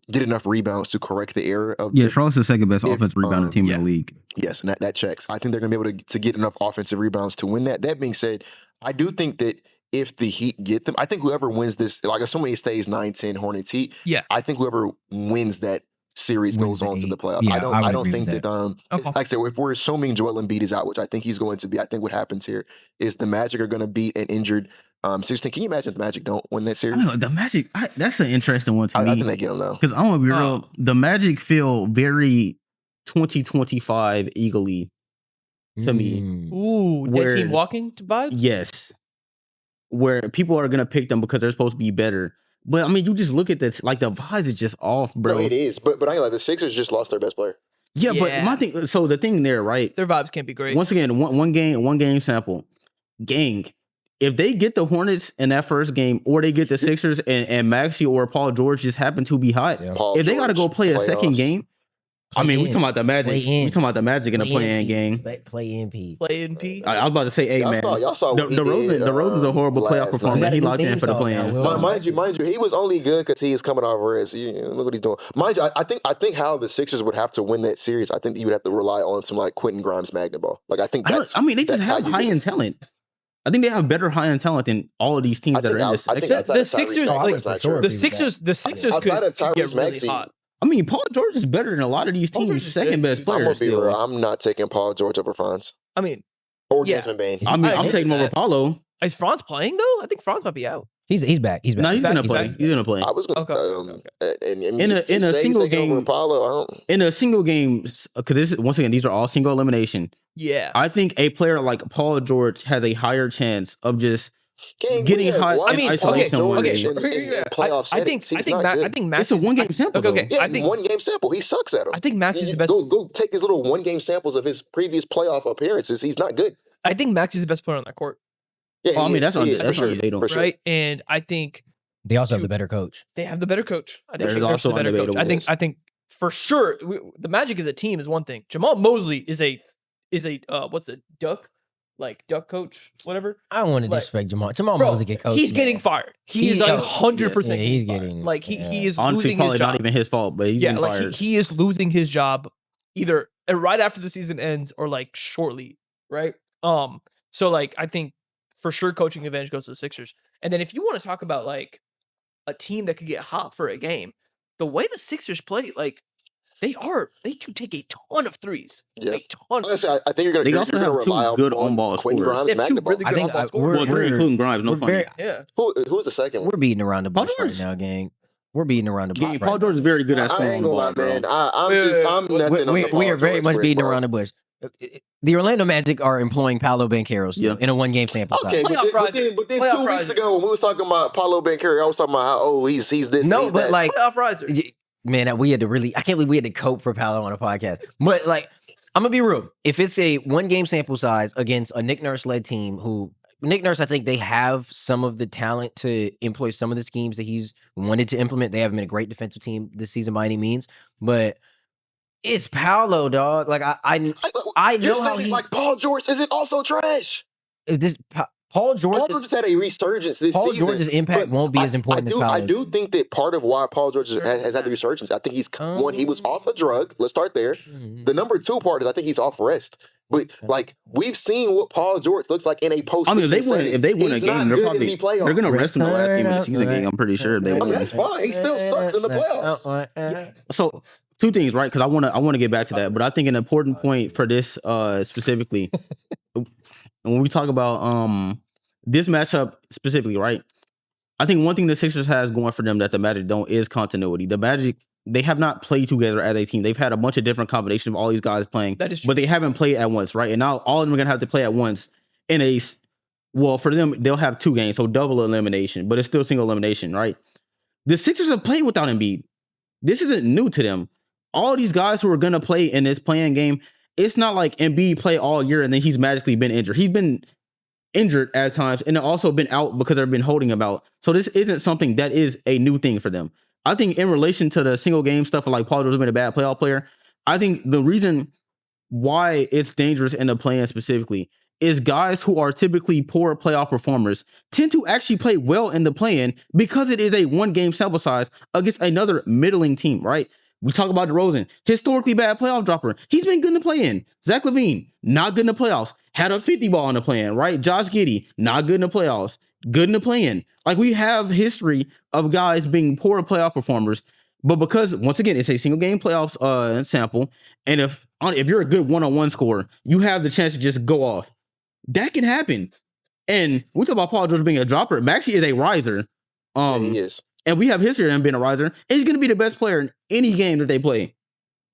get enough rebounds to correct the error of Yeah, Charlotte's the second best if, offensive rebounder team yeah. in the league. Yes, and that checks. I think they're going to be able to get enough offensive rebounds to win that. That being said, I do think that if the Heat get them, I think whoever wins this, like assuming it stays 9-10 Hornets Heat, Yeah. I think whoever wins that series Wins goes the on to the eight. playoffs. Yeah, I would don't agree think with that Okay. like I said, if we're assuming Joel Embiid is out, which I think he's going to be, I think what happens here is the Magic are going to beat an injured 16. Can you imagine if the Magic don't win that I series? don't know, the Magic, that's an interesting one to I me. think they get them though. Because I want to be Oh. real, the Magic feel very 2025 eagerly to me. Ooh, dead Where- team walking vibe. Yes. Where people are going to pick them because they're supposed to be better. But I mean, you just look at this, like the vibes is just off, bro. No, it is. But I ain't like the Sixers just lost their best player. Yeah, but Yeah. my thing, so the thing there, right? Their vibes can't be great. Once again, one game sample. Gang, if they get the Hornets in that first game, or they get the Sixers and Maxey or Paul George just happen to be hot, Yeah. Paul if they got to go George, play a second playoffs. game, I mean, we Play in. talking about the Magic. Play in. We talking about the Magic in the playing game. Play in P. Play in P. I was about to say, hey man, Y'all saw what he the Rosen, did, the Rosen's a horrible playoff last performance. night. He Got a locked new in theme for the song play-in. now, Will. Mind you, he was only good because he is coming off rest. Look what he's doing. Mind you, I think how the Sixers would have to win that series. I think you would have to rely on some like Quentin Grimes magnet ball. Like I think that's. I mean, they just that's how have you high get it. end talent. I think they have better high end talent than all of these teams that are in this I think section. outside The of Tyrese Sixers, Maxey, like, that's not for sure. true. The Sixers could Outside of get Tyrese really Maxey, hot. I mean, Paul George is better than a lot of these Paul George teams' is second good. best I'm players. gonna be real. Still. I'm not taking Paul George over Franz I mean, or Yeah. Desmond Bain. I mean, I I'm agree taking with over that. Paulo. is Franz playing though? I think Franz might be out. He's back. He's back. No, he's back, gonna he's play. back. He's gonna play. I was gonna. Okay. And In a single game- Apollo. I don't. In a single game, because this once again, these are all single elimination. Yeah. I think a player like Paul George has a higher chance of just Gang, Getting we have hot watched in Paul isolation George one okay. game. in playoff I think settings. He's I think not good. I think Max It's a is- one-game sample, Okay, okay. though. Yeah, I think one game sample. He sucks at him. I think Max is the best. Go take his little 1 game samples of his previous playoff appearances. He's not good. I think Max is the best player on that court, Yeah, Oh, I he mean, is. that's on- He is, that's for on sure. debate on- For sure. right? And I think They also have Two- the better coach. they have the better coach. I think There's Nick Nurse is also the better coach. undebatable. I think for sure the Magic as a team is one thing. Jamal Mosley is a what's it duck coach whatever. I don't want to Like, disrespect Jamal. Jamal Bro, Mosley get coached. he's getting fired. He is He- 100%. yeah, he's fired. getting- like he yeah. is honestly losing probably his job. not even his fault, but he's Yeah, been like fired. he is losing his job either right after the season ends or like shortly, right? So like I think for sure coaching advantage goes to the Sixers. And then if you want to talk about like a team that could get hot for a game, the way the Sixers play, like they do take a ton of threes. Yeah. A ton. Honestly, I think you're gonna. They you're also gonna have two rely good on on-ball Quentin scorers. Grimes, They have two magnet ball. really I good think on-ball I- scorers. well, three including Grimes, no We're funny. very, Yeah. Who's the second one? we're beating around the Paul bush right George. now, gang. We're beating around the bush. Gang, Paul right George is very good at I scoring ain't on the gonna ball, lie, bro. man. I'm Wait, nothing on now. the We Paul are very George much bridge, beating bro. around the bush. The Orlando Magic are employing Paolo Banchero still Yeah. in a 1 game sample size. Okay, Playoff but then Playoff 2 weeks riser. ago when we was talking about Paolo Banchero, I was talking about how he's this. No, he's but that. like, Playoff riser. man, we had to really, I can't believe we had to cope for Paolo on a podcast. But like, I'm gonna be real. If it's a 1 game sample size against a Nick Nurse led team who Nick Nurse, I think they have some of the talent to employ some of the schemes that he's wanted to implement. They haven't been a great defensive team this season by any means, but it's Paolo, dog. Like I You're know how saying he's like Paul George isn't also trash. this Paul George. Paul George has had a resurgence this Paul season. George's impact but won't be as important as I Paolo's. do think that part of why Paul George has had the resurgence, I think he's one, he was off a drug. Let's start there. Mhm. The number 2 part is I think he's off rest. But like we've seen what Paul George looks like in a postseason. I mean, if they win a He's game, not they're good probably in the playoffs. they're gonna rest him the last game of the season Right. game. I'm pretty sure they I I mean, will. that's fine. He still sucks in the playoffs. So 2 things, right? Because I want to get back to that, but I think an important point for this specifically, when we talk about this matchup specifically, right? I think one thing the Sixers has going for them that the Magic don't is continuity. The Magic, they have not played together as a team. They've had a bunch of different combinations of all these guys playing, That is true. but they haven't played at once, right? And now all of them are gonna have to play at once in a Well, for them, they'll have 2 games, so double elimination, but it's still single elimination, right? The Sixers have played without Embiid. This isn't new to them. All these guys who are gonna play in this playing game, it's not like Embiid play all year and then he's magically been injured. He's been injured at times and also been out because they've been holding him out. So this isn't something that is a new thing for them. I think in relation to the single game stuff, like Paul George has been a bad playoff player, I think the reason why it's dangerous in the play-in specifically is guys who are typically poor playoff performers tend to actually play well in the play-in because it is a 1-game sample size against another middling team, right? We talk about DeRozan, historically bad playoff dropper. He's been good in the play-in. Zach LaVine, not good in the playoffs. Had a 50 ball in the play-in, right? Josh Giddey, not good in the playoffs. Good in the play-in. Like, we have history of guys being poor playoff performers, but because, once again, it's a single game playoffs sample, and if you're a good one-on-one scorer, you have the chance to just go off. That can happen. And we talk about Paul George being a dropper. Maxey is a riser. He is. And we have history of him being a riser. And he's going to be the best player in any game that they play.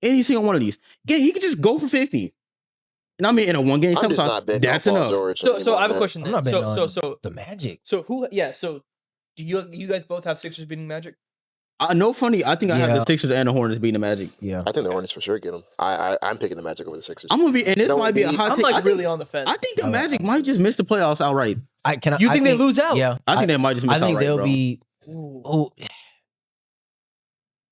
Any single one of these. Game, he could just go for 50. And I mean, in a 1-game I'm just sample not size, betting that's on Paul enough. George So I anymore, have a man. question. I'm Then. not betting on So the Magic. so who? Yeah. So do you guys both have Sixers beating Magic? No funny. I think I have Yeah. the Sixers and the Hornets beating the Magic. Yeah. I think the Hornets for sure get him. I'm picking the Magic over the Sixers. I'm gonna be, and this No, might be a Embiid- hot I'm take. like I think, really on the fence. I think the I like- Magic might just miss the playoffs outright. You think they lose out? Yeah. I think they might just miss I think outright, they'll bro. be. Ooh. Oh,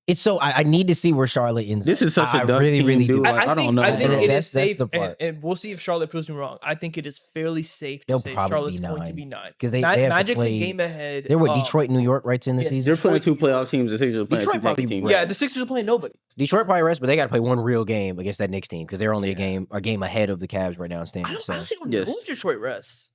it's so I need to see where Charlotte ends. This up. is such a I duck really, team, really dude. do. Like, I don't know. I think And it that's- is that's safe, the part. and we'll see if Charlotte proves me wrong. I think it is fairly safe to They'll say probably Charlotte's be going to 9. be 9 'Cause they have to Magic's play- a game ahead. They're with Detroit, New York, right in the yeah, season. They're playing 2 Detroit- playoff teams. The Sixers are playing Detroit 2 probably- playoff teams. Yeah, the Sixers are playing nobody. Detroit probably rest, but they got to play one real game against that Knicks team because they're only a game ahead of the Cavs right now in I standings. don't So. honestly don't Yes. know if Detroit rests.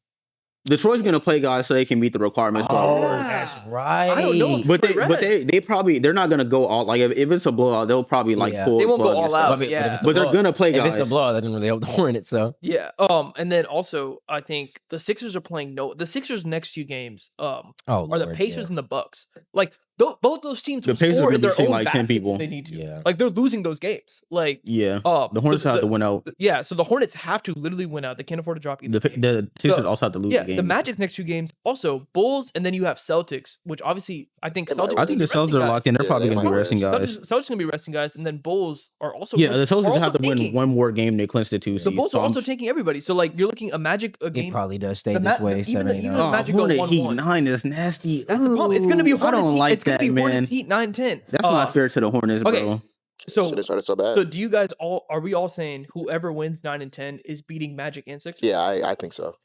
Detroit's gonna play guys so they can meet the requirements. for Oh, our- that's right. I don't know. But Detroit they probably they're not gonna go all like if it's a blowout they'll probably like Yeah. pull. They won't go plug and all stuff. out. But if Yeah. it's a But they're blowout- gonna play If guys. it's a blowout, that doesn't really help the Hornets. So Yeah. And then also I think the Sixers are playing the Sixers' next few games are the Lord, Pacers and the Bucks. Like both those teams The will Pacers score will in be their shooting own like 10 baskets people. if they need to. Yeah. Like they're losing those games. Like Yeah, the the Hornets have to win out. Yeah, so the Hornets have to literally win out. They can't afford to drop either. The game. the Sixers The- also have to lose Yeah, the game. the Magic's next 2 games also Bulls, and then you have Celtics, which obviously I think They might Celtics. I think the Celtics are locked in. They're Yeah, probably they gonna be might resting rest. guys. Celtics gonna be resting guys, and then Bulls are also Yeah, the Celtics are have also to win tanking. one more game to clinch the 2 The seed. Bulls so are I'm also taking everybody. So like you're looking a Magic a it game. probably does stay the this Ma- way. even 7 the- 8 even 9. the Magic go Hornet 1-1. Heat 9 is nasty. That's the problem. It's gonna be Ooh, I Hornets. don't Heat. like It's gonna that, be man. Hornets Heat 9-10. That's not fair to the Hornets, okay. bro. So Shit, it's so bad. so do you guys are we all saying whoever wins 9 and 10 is beating Magic and Sixers? Yeah, I think so.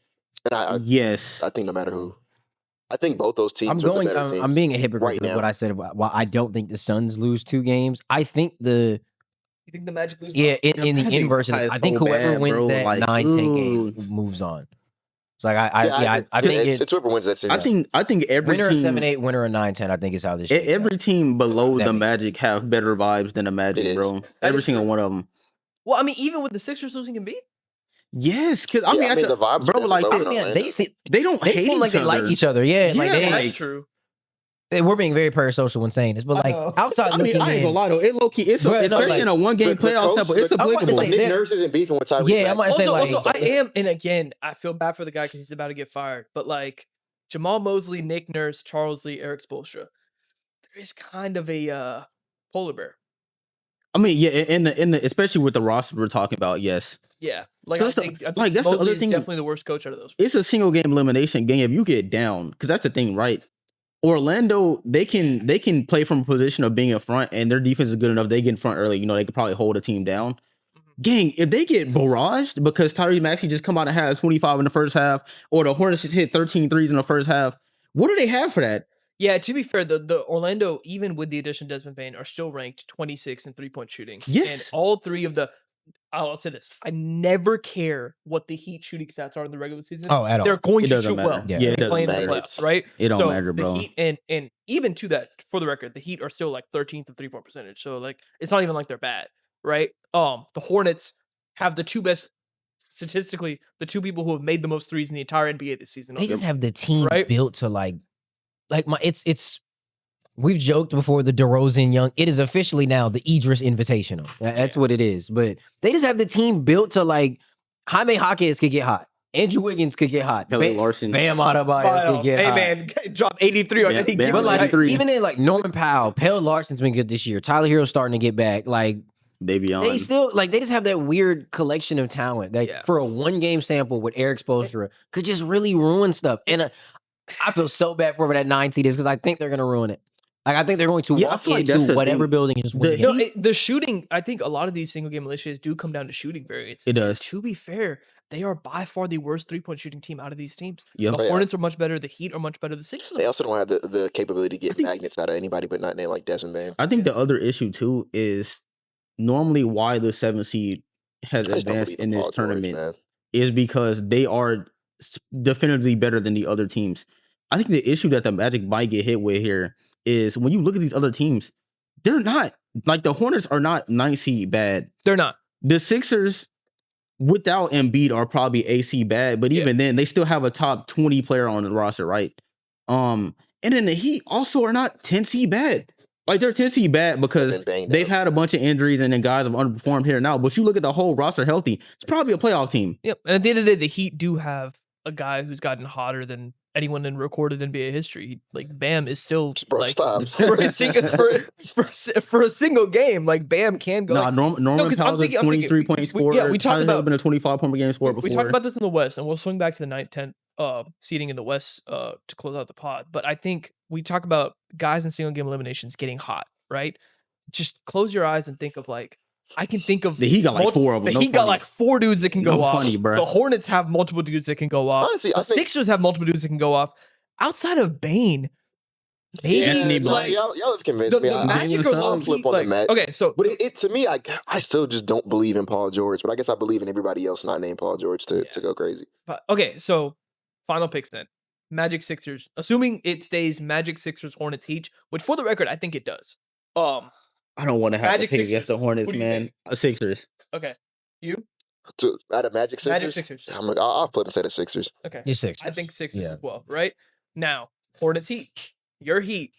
And Yes. I think no matter who, I think both those teams I'm are going. the better teams. I'm being a hypocrite right with now. what I said. While I don't think the Suns lose 2 games, I think You think the Magic lose? in the Magic inverse, of is this, I think so whoever bad, wins bro. that Like, 9-10 ooh. game moves on. It's like I think it's whoever wins that series. I think every winner of team 7-8, winner of 9-10. I think is how this. shakes out. every team below That the makes Magic have better vibes than the Magic, is. bro. That Every is single true. one of them. Well, I mean, even with the Sixers losing Embiid, Yes, because I Yeah, mean, I mean, the vibes are bro, like definitely they, lower. Yeah, they don't they hate seem like each they like other. each other. Yeah, like Yeah, they, that's like- true. we're being very parasocial when saying this, but I like know. outside I mean, looking I ain't in, gonna lie though. It low key, it's Bro, no, especially like, in a 1-game the playoff coach- sample. It's the- I'm about to applicable. say Nick they're- Nurse isn't beefing with Tyrese. Yeah, I'm Maxey. about to say, Also, like- I am, and again, I feel bad for the guy because he's about to get fired. But like Jamal Mosley, Nick Nurse, Charles Lee, Eric Spoelstra, there is kind of a polar bear. I mean, yeah, in the especially with the roster we're talking about, yes, Yeah, like That's I the- think, I think like, that's the Mosley other is thing- definitely the worst coach out of those. it's a single game elimination game. If you get down, because that's the thing, right? Orlando, they can play from a position of being in front, and their defense is good enough. They get in front early. You know, they could probably hold a team down. Gang, if they get barraged because Tyrese Maxey just come out and have 25 in the first half, or the Hornets just hit 13 threes in the first half, what do they have for that? Yeah, to be fair, the Orlando, even with the addition of Desmond Bane, are still ranked 26 in 3-point shooting. And Yes. all 3 of the, I'll say this: I never care what the Heat shooting stats are in the regular season. oh, at all. They're going It to doesn't shoot matter. well. Yeah. Yeah, They it doesn't play in the matter. playoffs, right? It don't So matter, the bro. Heat, and even to that, for the record, the Heat are still like 13th in 3-point percentage. So like, it's not even like they're bad, right? The Hornets have the 2 best, statistically, the 2 people who have made the most threes in the entire NBA this season. They just have the team Right? built to like it's. We've joked before the DeRozan Young. It is officially now the Idris Invitational. That's what it is. But they just have the team built to like Jaime Jaquez could get hot. Andrew Wiggins could get hot. Kelly Larson. Bam Adebayo could get Hey hot. man, drop 83 on Yeah, any Bam given But like, night. 83. even then, like Norman Powell, Pale Larson's been good this year. Tyler Hero's starting to get back. Like, Davion. they still like they just have that weird collection of talent that Yeah. for a 1-game sample with Eric Spoelstra could just really ruin stuff. And I feel so bad for whatever that 9 seed is because I think they're gonna ruin it. Like I think they're going to Yeah, I walk feel like that's into the whatever thing. building and just win. The the No, game. the shooting, I think a lot of these single game militias do come down to shooting variance. It does. To be fair, they are by far the worst 3-point shooting team out of these teams. Yep. The Yeah. Hornets are much better. The Heat are much better. The Sixers They are also don't have the capability to get think- magnets out of anybody but not named like Desmond Bane. I think the other issue too is normally why the 7th seed has I just don't advanced believe in in this Paul George, tournament man. is because they are definitively better than the other teams. I think the issue that the Magic might get hit with here is when you look at these other teams, they're not like the Hornets are not 9th seed bad. They're not. The Sixers without Embiid are probably AC bad, but Yeah. even then they still have a top 20 player on the roster, right? And then the Heat also are not 10 seed bad. Like they're 10 seed bad because been banged they've up. had a bunch of injuries and then guys have underperformed here and now. But you look at the whole roster healthy, it's probably a playoff team. Yep. And at the end of the day, the Heat do have a guy who's gotten hotter than anyone in recorded NBA history. Like Bam is still Bro, like stop. for a single for a single game. Like Bam can go. Nah, like, Norman 'cause I'm Powell's a thinking- 23 point we- scorer. yeah, we talked Tyler Hill's about- been a 25 point per game scorer before. we talked about this in the West, and we'll swing back to the 9th, 10th seeding in the West to close out the pod. But I think we talk about guys in single game eliminations getting hot, right? Just close your eyes and think of like I can think of The Heat got like multi- 4 of them. The Heat got like 4 dudes that can go No off. funny, bruh. The Hornets have multiple dudes that can go off. Honestly, the I think Sixers have multiple dudes that can go off. Outside of Bane, maybe Anthony no, like y'all have convinced the me. I Magic Daniel are Suggs. low-key, flip on the like, Mag. okay, so But it to me, I still just don't believe in Paul George. But I guess I believe in everybody else not named Paul George to go crazy. okay, so final picks then. Magic Sixers, assuming it stays Magic Sixers Hornets Heat, which for the record I think it does. I don't want to have Magic to pick Sixers. against the Hornets, What do you man. think? Sixers. Okay, you Out of Magic Sixers, Magic Sixers. I'll flip and say the Sixers. Okay, You're Sixers. I think Sixers Yeah. as well. Right now, Hornets Heat. Your Heat.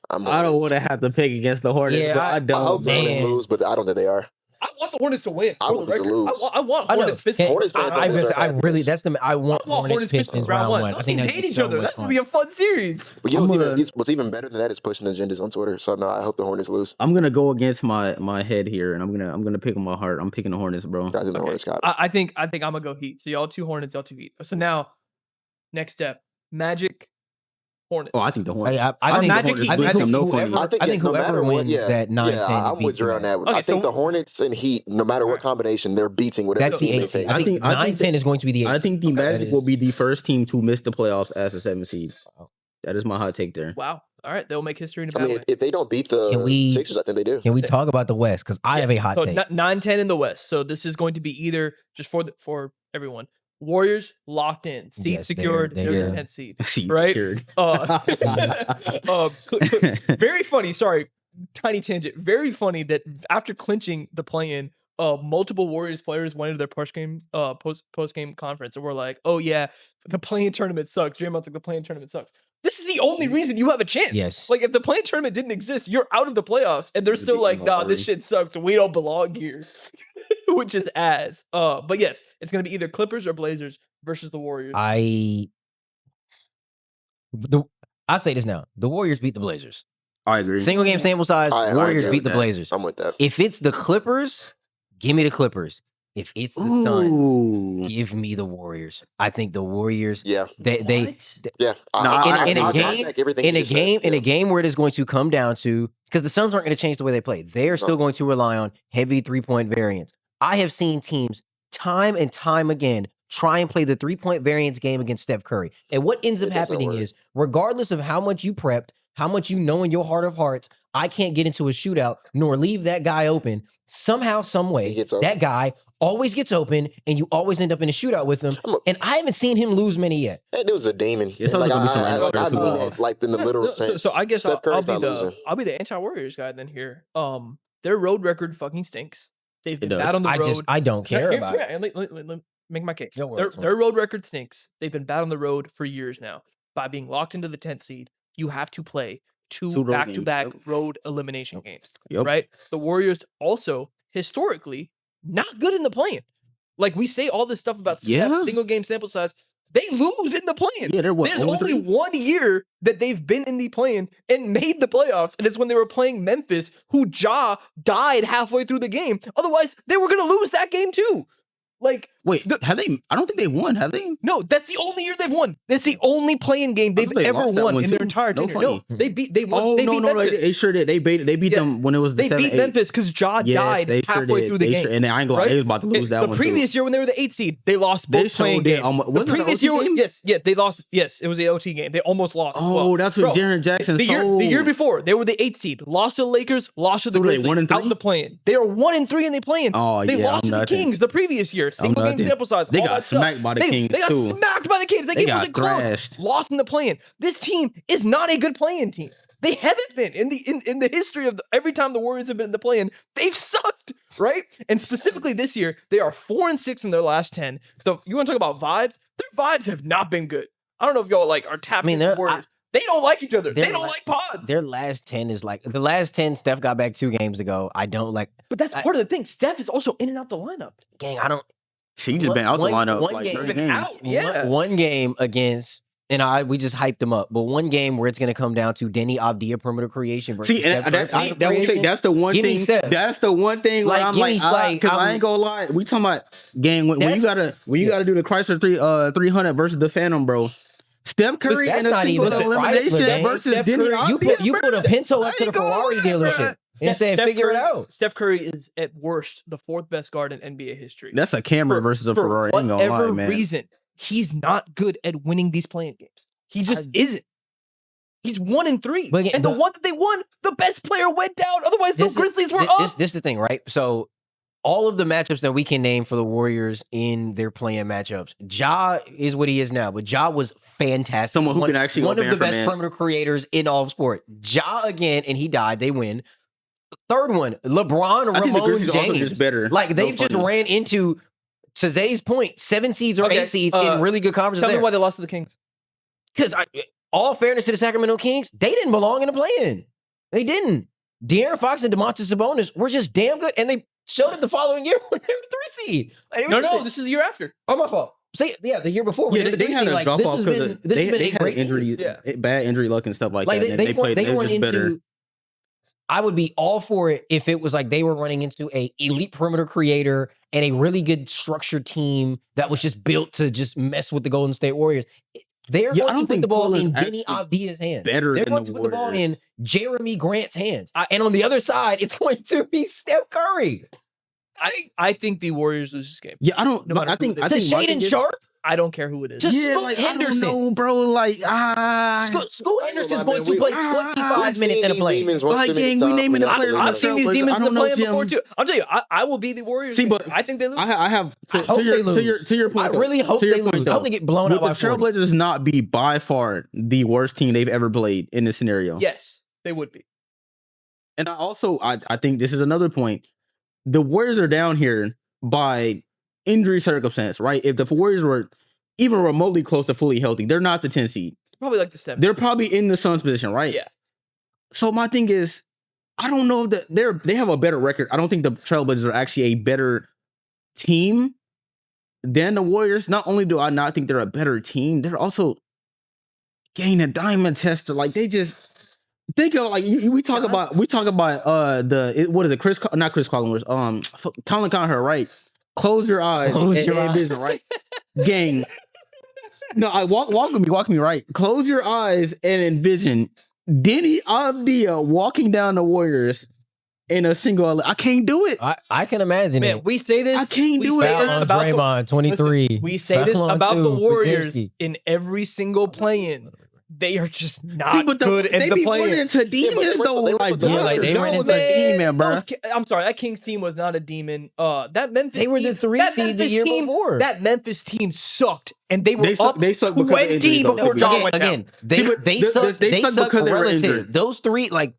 I don't Hornets. want to have to pick against the Hornets, Yeah, but I- I I don't. hope the Hornets man. lose, but I don't think they are. I want the Hornets to win. I for want the them to record. lose. I want I know. Hornets Pistons. Hornets fans I don't deserve I that. really that's the I want I want Hornets Pistons round one. I Those think teams that'd hate be each so other. much That fun. would be a fun series. But you know I'm what's even better than that is pushing agendas on Twitter. So no, I hope the Hornets lose. I'm gonna go against my head here, and I'm gonna pick with my heart. I'm picking the Hornets, bro. I think the Okay. Hornets got it. I think I'm gonna go Heat. So y'all 2 Hornets, y'all 2 Heat. So now, next step, Magic, Hornets. Oh, I think the Hornets. I think think Magic the Heat- Hornets Magic win no whoever- funny. I think no whoever matter what, wins that 9-10 I'm beats with you on that one. Okay, I think so- the Hornets and Heat, no matter what Alright. combination, they're beating whatever That's the team they 8 seed. face. I think I think 9-10 is going to be the 8 I think the seed. Magic That will is- be the first team to miss the playoffs as a 7th seed. That is my hot take there. Wow. All right, they'll make history in a I bad mean, way. if they don't beat the Can we- Sixers, I think they do. Can we talk about the West? Because I have a hot so take. 9-10 in the West. So this is going to be either just for everyone. Warriors locked in, seat Yes, secured. they're- They're they're- the 10th seed. Seed Right? secured. Very funny. Sorry, tiny tangent. Very funny that after clinching the play-in, multiple Warriors players went into their post game conference and were like, "Oh yeah, the play-in tournament sucks." Draymond's like, "The play-in tournament sucks." This is the only reason you have a chance. Yes. Like if the play-in tournament didn't exist, you're out of the playoffs, and they're You'd still be like, in the "Nah, this lottery. shit sucks. We don't belong here," which is ass. But yes, it's gonna be either Clippers or Blazers versus the Warriors. I say this now. The Warriors beat the Blazers. I agree. Single game sample size. I Warriors agree beat the with that. Blazers. I'm with that. If it's the Clippers, give me the Clippers. If it's the Suns, Ooh. give me the Warriors. I think the Warriors. Yeah, They yeah. Nah, in a I game- back everything in you a just said. game in Yeah. a game where it is going to come down to because the Suns aren't going to change the way they play. They are still going to rely on heavy 3-point variance. I have seen teams time and time again try and play the 3-point variance game against Steph Curry. And what ends up It doesn't happening work. is, regardless of how much you prepped, how much you know in your heart of hearts, I can't get into a shootout nor leave that guy open. Somehow, some way, He gets open. that guy always gets open, and you always end up in a shootout with him. I'm a- And I haven't seen him lose many yet. That dude's a demon. It sounds like gonna be some I Alex mean Caruso. that, like in the literal No, sense. so I guess Steph I'll Curry's be not losing. the anti-Warriors guy then here. Their road record fucking stinks. They've been does. bad on the road. I don't care Here- about here, it. and let me make my case. Go Their, words, man. their road record stinks. They've been bad on the road for years now. By being locked into the 10th seed, you have to play two Two road back-to-back games, road elimination games. Yep. Right? The Warriors also historically not good in the play-in. Like we say all this stuff about Yeah. single game sample size. They lose in the play-in. Yeah, they're what, There's 0-3? only 1 year that they've been in the play-in and made the playoffs, and it's when they were playing Memphis, who Ja died halfway through the game. Otherwise, they were going to lose that game too. Like, Wait, have they? I don't think they won. Have they? no, that's the only year they've won. That's the only play-in game they've they ever lost that won one in their too. entire No tenure. No, funny. they beat. They won. Oh they no, beat no, Memphis. they sure did. They beat Yes. them when it was the They 7-8. beat Memphis because Ja Yes, died they sure halfway did. through the They game. sure- and I ain't gonna lie, right? they was about to lose that the one. previous year when they were the 8th seed, they lost They both playing showed it games. almost- The wasn't it an previous OT year, game? yes, they lost. Yes, it was the OT game. They almost lost. as Oh, well. that's what Bro, Jaren Jackson the year sold. before, they were the 8th seed. Lost to the Lakers, lost to the So were they Grizzlies. 1-3? Out in the play-in. They are 1-3 in the play-in. Oh, They yeah, lost I'm to the nothing. Kings the previous year. Single game nothing. sample size. They all got that stuff. smacked by the Kings, They got too. smacked by the Kings. That They game got wasn't close. thrashed. Lost in the play-in. This team is not a good play-in team. They haven't been in the history of every time the Warriors have been in the play-in. They've sucked, right? And specifically this year, they are 4-6 in their last 10. You want to talk about vibes? Their vibes have not been good. I don't know if y'all like are tapping into the Warriors. They don't like each other. They they're don't la- like pods. Their last 10 is like the last 10. Steph got back 2 games ago. I don't like. But that's part of the thing. Steph is also in and out the lineup. Gang, I don't. She just been out the One- lineup one like game- 30 He's been games. out. Yeah. One game against, and we just hyped him up. But one game where it's going to come down to Denny Avdia perimeter creation versus See, and Steph that's, Curry see, perimeter that would say creation. that's the one Give me thing. Steph. That's the one thing where Like, I'm give like, me Spike. because I I'm- ain't gonna lie. We talking about gang when you That's- gotta do the Chrysler 300 versus the Phantom, bro. Steph Curry That's in a not single even the elimination Chrysler game. versus Steph Denny. Curry- You put a Pinto up to the Ferrari dealership and said, "Figure it out." Steph Curry is at worst the 4th best guard in NBA history. That's a Camry versus a Ferrari. I ain't gonna whatever lie, man. reason, he's not good at winning these playing games. He just isn't. He's 1-3, But again, and the one that they won, the best player went down. Otherwise, the Grizzlies were up. This is the thing, right? So all of the matchups that we can name for the Warriors in their playing matchups, Ja is what he is now, but Ja was fantastic. Someone who can actually go one of man the for best man. perimeter creators in all of sport. Ja again, and he died. They win. Third one, LeBron, I think the Ramon Grizzlies also James. just better. Like No they've just funny. ran into, to Zay's point, 7 seeds or Okay, 8 seeds in really good conferences Tell me there. why they lost to the Kings. Because all fairness to the Sacramento Kings, they didn't belong in the play-in. They didn't. De'Aaron Fox and DeMontis Sabonis were just damn good, and they showed it the following year when they were the 3 seed. Like, it was just This is the year after. oh, my fault. Say yeah, the year before. when Yeah, were the they 3 had seed, a like, drop this off has because been this has been they a had great team. injury, Yeah. bad injury luck and stuff like Like that. and they played. they They were run just better. into. I would be all for it if it was like they were running into a elite perimeter creator and a really good structured team that was just built to just mess with the Golden State Warriors. They're Yeah, I going to don't put think the ball Portland's in Denny actually Avdia's hands. better They're than going the to put the ball in Warriors. Jeremy Grant's hands. And on the other side, it's going to be Steph Curry. I think the Warriors lose this game. Yeah, I don't. No but matter I who think it I is. To think my Shaden thing is- Sharp, I don't care who it is. Just Yeah, Scoot like Henderson. I don't know, bro. Like Scoot Henderson's going to we- play we've 25 minutes in a play. Like, gang, we naming the players on I've the seen these Trailblazers. demons I in the don't know, play Jim. before too. I'll tell you, I will be the Warriors. See, fan. but I think they lose. I have I hope they lose. to your point. I though, really hope to your they point, lose. I hope though, they get blown would out by the 40. Trailblazers not be by far the worst team they've ever played in this scenario? Yes, they would be. And I think this is another point. The Warriors are down here by injury circumstance, right? If the Warriors were even remotely close to fully healthy, they're not the 10 seed. Probably like the 7th. They're probably in the Suns position, right? Yeah. So my thing is, I don't know that they have a better record. I don't think the Trailblazers are actually a better team than the Warriors. Not only do I not think they're a better team, they're also getting a diamond tester. Like they just think of like we talk about what is it? Not Chris Collins. Colin Cowherd, right? Close your eyes Close and your eyes. envision, right? Gang. No, I walk with me, right? Close your eyes and envision Denny Avdia walking down the Warriors in a single. I can't do it. I can imagine Man, it. we say this. I can't we do say it. this Foul on about the- Draymond, 23. Listen, we say this Foul on about the 2, Warriors Podziemski. in every single play-in. They are just not See, but good they at the be play-in. running into demons though. they Like, were the- Yeah, like, they ran into a demon, bro. I'm sorry, that Kings team was not a demon. That Memphis They were the team, 3 that seed the Memphis year team, before. That Memphis team sucked, and they were They suck- up they suck because of 20 injuries, though, before to be John honest. went Again, down. they See, but they they suck suck because they were relative. injured. Those 3, like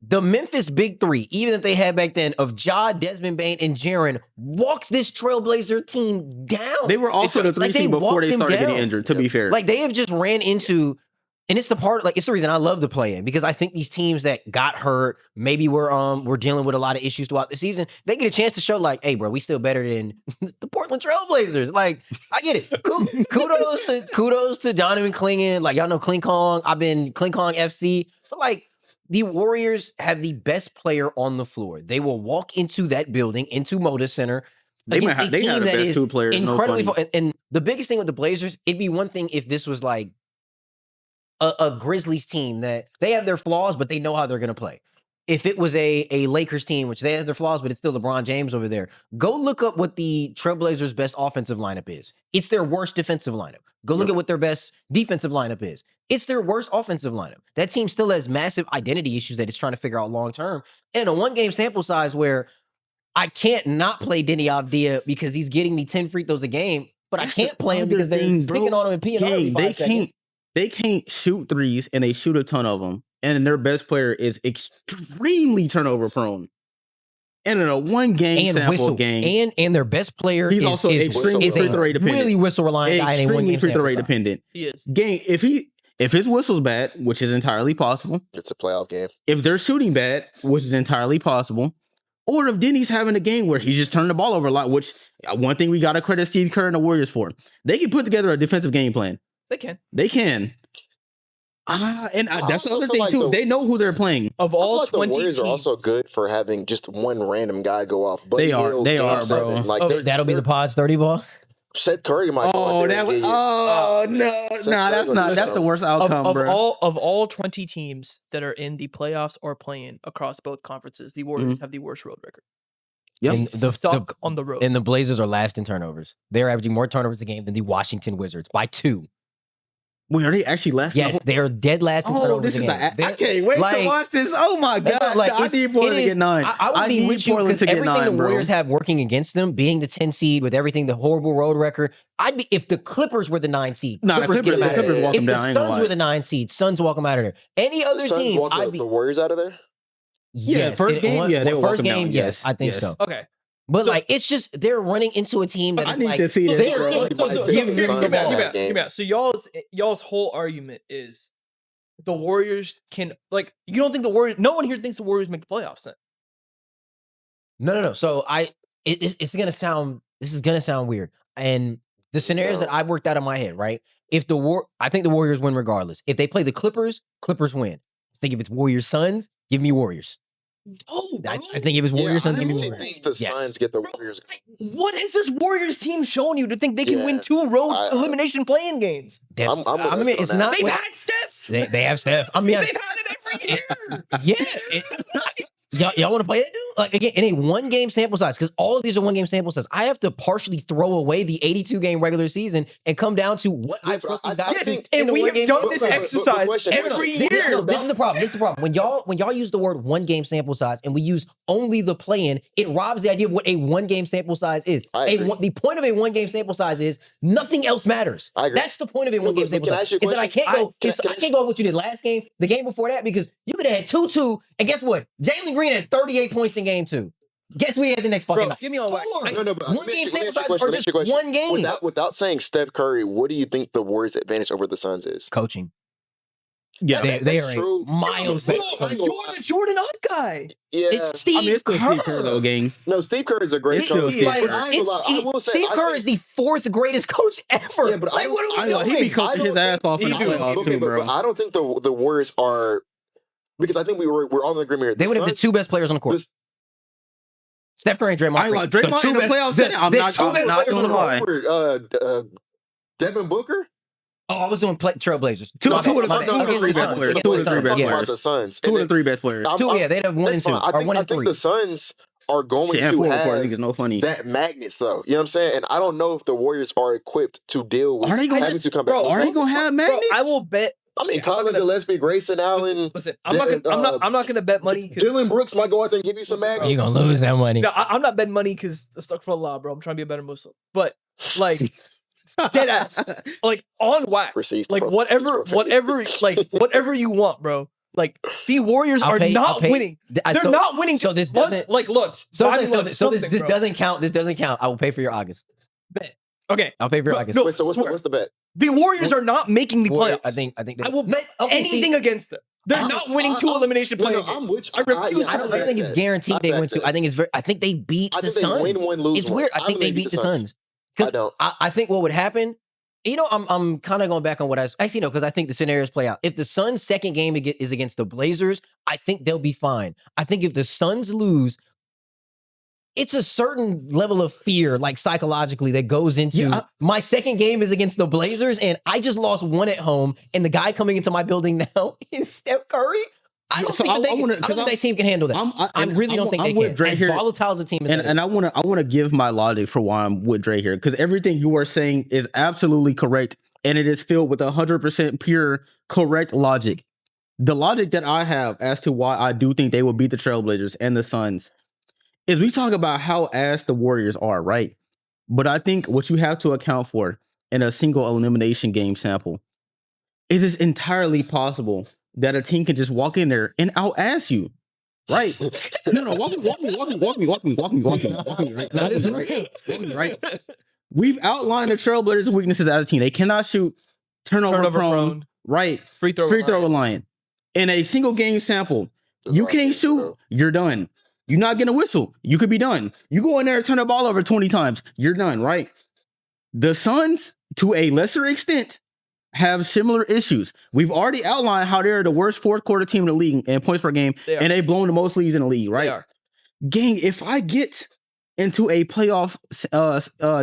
the Memphis Big 3, even that they had back then of Ja, Desmond Bane, and Jaren, walks this Trailblazer team down. They were also the 3 Like, they seed before walked they them started getting down. injured. To be fair, Like they have just ran into And it's the part, like, it's the reason I love the play-in, because I think these teams that got hurt, maybe were dealing with a lot of issues throughout the season, they get a chance to show, like, hey, bro, we still better than the Portland Trailblazers. Like, I get it. Kudos to Donovan Clingan. Like, y'all know Kling Kong. I've been Kling Kong FC. But, like, the Warriors have the best player on the floor. They will walk into that building, into Moda Center, They might against have, a they team have the that best is two players. incredibly No funny. and the biggest thing with the Blazers, it'd be one thing if this was like a Grizzlies team that they have their flaws, but they know how they're going to play. If it was a Lakers team, which they have their flaws, but it's still LeBron James over there, go look up what the Trailblazers' best offensive lineup is. It's their worst defensive lineup. Go look at what their best defensive lineup is. It's their worst offensive lineup. That team still has massive identity issues that it's trying to figure out long term. And a one-game sample size where I can't not play Denny Avdia because he's getting me 10 free throws a game, but I That's the can't play him other because they're thing, bro. picking on him and peeing on him every They 5 seconds. can't shoot threes, and they shoot a ton of them. And their best player is extremely turnover prone. And in a one-game And sample whistle. game, And their best player he's is, also is, extremely is free throw a rate dependent. really whistle reliant guy in a Extremely one-game free throw sample rate size. dependent. He is. Game if his whistle's bad, which is entirely possible, It's a playoff game. if they're shooting bad, which is entirely possible, or if Denny's having a game where he's just turning the ball over a lot, which one thing we got to credit Steve Kerr and the Warriors for, they can put together a defensive game plan. They can. They can. And I that's the also other feel thing like too. the- They know who they're playing. Of I feel all like the 20 Warriors teams, are also good for having just one random guy go off. Buddy They are. Hield, They Game are, bro. 7. Like Oh, That'll be the Pod's 30 ball. Seth Curry might go Oh, out there that and was. get you. Oh no, Seth nah, Curry that's gonna not. do That's the something. worst outcome, bro. of all 20 teams that are in the playoffs or playing across both conferences, the Warriors have the worst road record. Yep. And Stuck on the road. And the Blazers are last in turnovers. They're averaging more turnovers a game than the Washington Wizards by 2. Wait, are they actually last? in the Yes, whole- they are dead last in Oh, turnovers this a is. game. I They're- can't wait to like, watch this. Oh my That's god! not, I it's- need Portland it to get is- 9. I would be need with you Portland because to get everything 9, the bro. Warriors have working against them, being the 10 seed with everything, the horrible road record. I'd be if the Clippers were the 9 seed. Nah, the Clippers get them out of Clippers there. walk If them the down. I ain't gonna Suns lie. were the 9 seed, Suns walk them out of there. Any other Suns team, walk I'd the be Warriors out of there? Yeah, first game, yeah, they would walk first them down, game, yes, yes, I think yes. so. Okay. But So- like, it's just they're running into a team that I is need like to see this, they're- bro. they're- He might give pick me the the Suns ball. that game. So y'all's whole argument is the Warriors can, like, you don't think the Warriors, no one here thinks the Warriors make the playoffs then. No. So it's gonna sound. This is gonna sound weird. And the scenarios that I've worked out in my head, right? If I think the Warriors win regardless. If they play the Clippers, Clippers win. I think if it's Warriors Suns, give me Warriors. Oh, I think if it's Warriors Suns, I give me honestly Warriors. think the Yes. Suns get the Bro, Warriors. what has this Warriors team shown you to think they can win Yeah, 2 road I- elimination playing games? That's- I'm I with mean, us on it's that. not. They've what- had Steph. They have Steph. I mean, They've had him every year. yeah. Y'all want to play that, dude? Like, again, in a one-game sample size, because all of these are one-game sample size. I have to partially throw away the 82-game regular season and come down to what I Yeah, bro, trust these I guys. think- in And the we have one-game done sample this size. exercise question- every This- year. no, this is the problem. This is the problem. When y'all use the word one-game sample size and we use only the play-in, it robs the idea of what a one-game sample size is. I agree. The point of a one-game sample size is nothing else matters. I agree. That's the point of a But- one-game but sample can I size. ask you a Is that I question? can't go. Can I- I can't go with what you did last game, the game before that, because you could have had 2-2, and guess what? Jalen Green had 38 points in game 2. Guess what he had the next fucking Bro, night? give me on wax. Four. I- No, but One let me game ask you- sample let me ask you a size question, or let me ask just you a question. one game? Without saying Steph Curry, what do you think the Warriors' advantage over the Suns is? Coaching. Yeah, They That's are true. miles Bro, better. you're the Jordan Ott guy. Yeah, It's Steve I mean, it's still Kerr. Steve Kerr though, gang. no, Steve Kerr is a great It's still coach. Steve but Kerr. I ain't gonna lie, I will say, Steve I Kerr think- is the 4th greatest coach ever. Yeah, but like, I- what are I we know he doing? be coaching his ass off in the He do. playoffs Okay, too, bro. but I don't think the Warriors are, because I think we're all in agreement here. They would have the 2 best players on the court. The- Steph Curry and Draymond. I ain't like Draymond in the playoffs. I'm not gonna lie. Devin Booker. Oh, I was doing Trailblazers. Two My of bad, the my bad. three Against the best Suns, players. against Two the of the three Suns, best yeah. players. About the Suns. Two of the 3 best players. Two, they'd have 1 and 2 I or 1 and think 3. the Suns are going Shit, and to 4 of the have niggas no funny. that magnet, though. You know what I'm saying? And I don't know if the Warriors are equipped to deal with Are they gonna- having to come back. Bro, Are they gonna have Bro, magnets? I will bet. I mean, Okay, I'm Colin gonna- Gillespie, Grayson Allen, Listen, I'm not gonna bet money. 'Cause- Dylan Brooks might go out there and give you some magnets. You're gonna lose that money. No, I'm not betting money because stuck for Allah, bro. I'm trying to be a better Muslim. But like, dead ass, like on wax, Proceeds to like prof- whatever you want, bro. Like the Warriors I'll are pay- not I'll pay- winning. They're so- not winning. so this Once- doesn't- like look. So Bobby this loves something, bro. doesn't count. This doesn't count. I will pay for your August. Bet. Okay. I'll pay for it. Bro, Like no, Wait, so what's the bet? the Warriors are not making the Warrior, playoffs. I think I will bet Okay, see, anything against them. They're not winning two elimination play I'm games. with you. I refuse yeah, I to don't believe think it's that. guaranteed I they back win two. that. I think it's very. I think they beat I the think they Suns. win one, lose It's one. weird. I think they beat the Suns. I don't. I think what would happen. You know, I'm kind of going back on what I was actually no, because I think the scenarios play out. If the Suns' second game is against the Blazers, I think they'll be fine. I think if the Suns lose, it's a certain level of fear, like psychologically, that goes into my second game is against the Blazers, and I just lost one at home, and the guy coming into my building now is Steph Curry. I don't think that team can handle that. I really don't think they can. As volatile as a team is, and I want to give my logic for why I'm with Dre here, because everything you are saying is absolutely correct, and it is filled with 100% pure correct logic. The logic that I have as to why I do think they will beat the Trailblazers and the Suns is we talk about how ass the Warriors are, right? But I think what you have to account for in a single elimination game sample is it's entirely possible that a team can just walk in there and out-ass you, right? No, walk me, right? That is right. We've outlined the Trailblazers' weaknesses as a team. They cannot shoot, turnover prone, right? Free throw line. In a single game sample, you can't shoot, you're done. You're not getting a whistle. You could be done. You go in there and turn the ball over 20 times. You're done, right? The Suns, to a lesser extent, have similar issues. We've already outlined how they're the worst fourth quarter team in the league in points per game, and they've blown the most leads in the league, right? They are. Gang, if I get into a playoff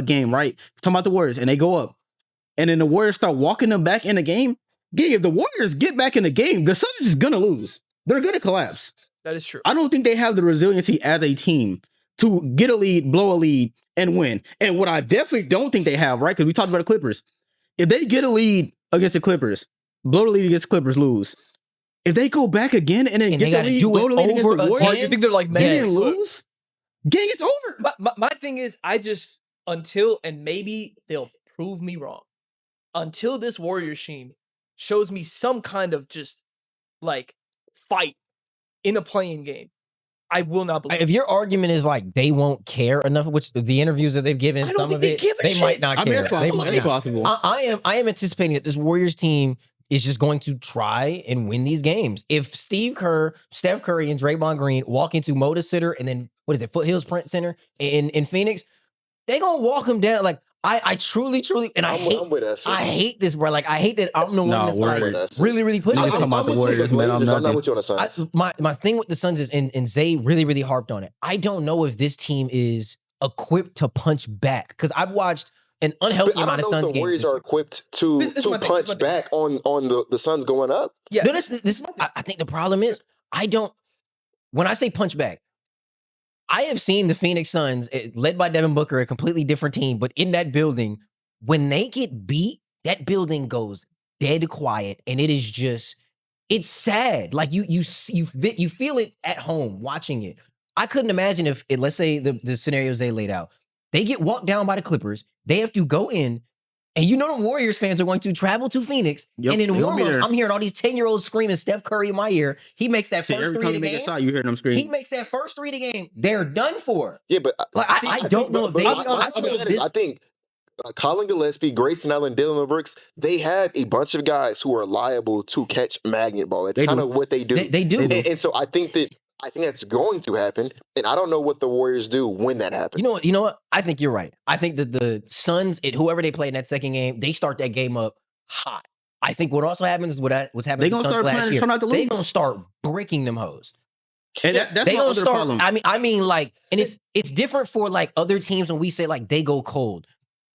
game, right? Talking about the Warriors, and they go up, and then the Warriors start walking them back in the game, gang, if the Warriors get back in the game, the Suns are just gonna lose. They're gonna collapse. That is true. I don't think they have the resiliency as a team to get a lead, blow a lead, and win. And what I definitely don't think they have, right? Because we talked about the Clippers. If they get a lead against the Clippers, blow the lead against the Clippers, lose. If they go back again and then get the lead, blow the lead against the Warriors, you think they're like and lose? Gang, it's over. My thing is, I just until and maybe they'll prove me wrong. Until this Warriors team shows me some kind of just like fight in a playing game, I will not believe. If your argument is like they won't care enough, which the interviews that they've given, some of it, they might not care. It's possible. I am anticipating that this Warriors team is just going to try and win these games. If Steph Curry, and Draymond Green walk into Moda Center and then Foothills Print Center in Phoenix, they gonna walk them down. Like I truly, and I'm with us. I hate this, bro. Like I hate that I'm the one that's like really pushing. I'm talking about the Warriors, man. I'm not with you on the Suns. My thing with the Suns is, and Zay really harped on it. I don't know if this team is equipped to punch back because I've watched an unhealthy amount of Suns games. The Warriors are equipped to punch back on the Suns going up. Yeah, no, I think the problem is when I say punch back, I have seen the Phoenix Suns, led by Devin Booker, a completely different team, but in that building, when they get beat, that building goes dead quiet, and it is just, it's sad. Like you feel it at home watching it. I couldn't imagine if, let's say the scenarios they laid out, they get walked down by the Clippers, they have to go in, and you know the Warriors fans are going to travel to Phoenix, and in warm-ups, I'm hearing all these 10-year-olds screaming Steph Curry in my ear. He makes that first three of the game. You hear them scream. He makes that first three of the game. They're done for. Yeah, but like, I don't know if they. I think Colin Gillespie, Grayson Allen, Dylan Brooks, they have a bunch of guys who are liable to catch magnet ball. It's kind of what they do. They do. And so I think that's going to happen, and I don't know what the Warriors do when that happens. You know what? I think you're right. I think that the Suns, whoever they play in that second game, they start that game up hot. I think what also happens is what's happening to the Suns last year. They're gonna start breaking them hoes. And that's my other problem. I mean, like, and it's different for like other teams when we say like they go cold.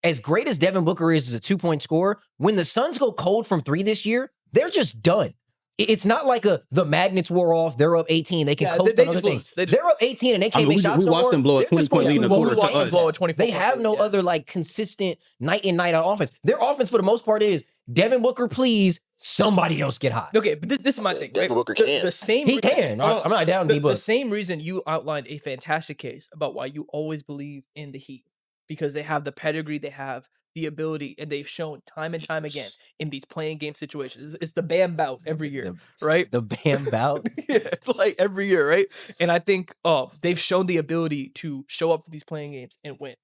As great as Devin Booker is as a 2-point scorer, when the Suns go cold from 3 this year, they're just done. It's not like the magnets wore off. They're up 18. They can coast on other things. They're up 18 and they can't make shots. We watched them blow a 20-point lead in the quarter. They have no other like consistent night in, night out offense. Their offense for the most part is Devin Booker, please, somebody else get hot. Okay, but this is my thing. Devin right? Booker can. He can. I'm not down the same reason you outlined a fantastic case about why you always believe in the Heat. Because they have the pedigree, they have the ability, and they've shown time and time again in these playing game situations. It's the Bam bout every year, right? The Bam bout? Yeah, like every year, right? And I think they've shown the ability to show up for these playing games and win.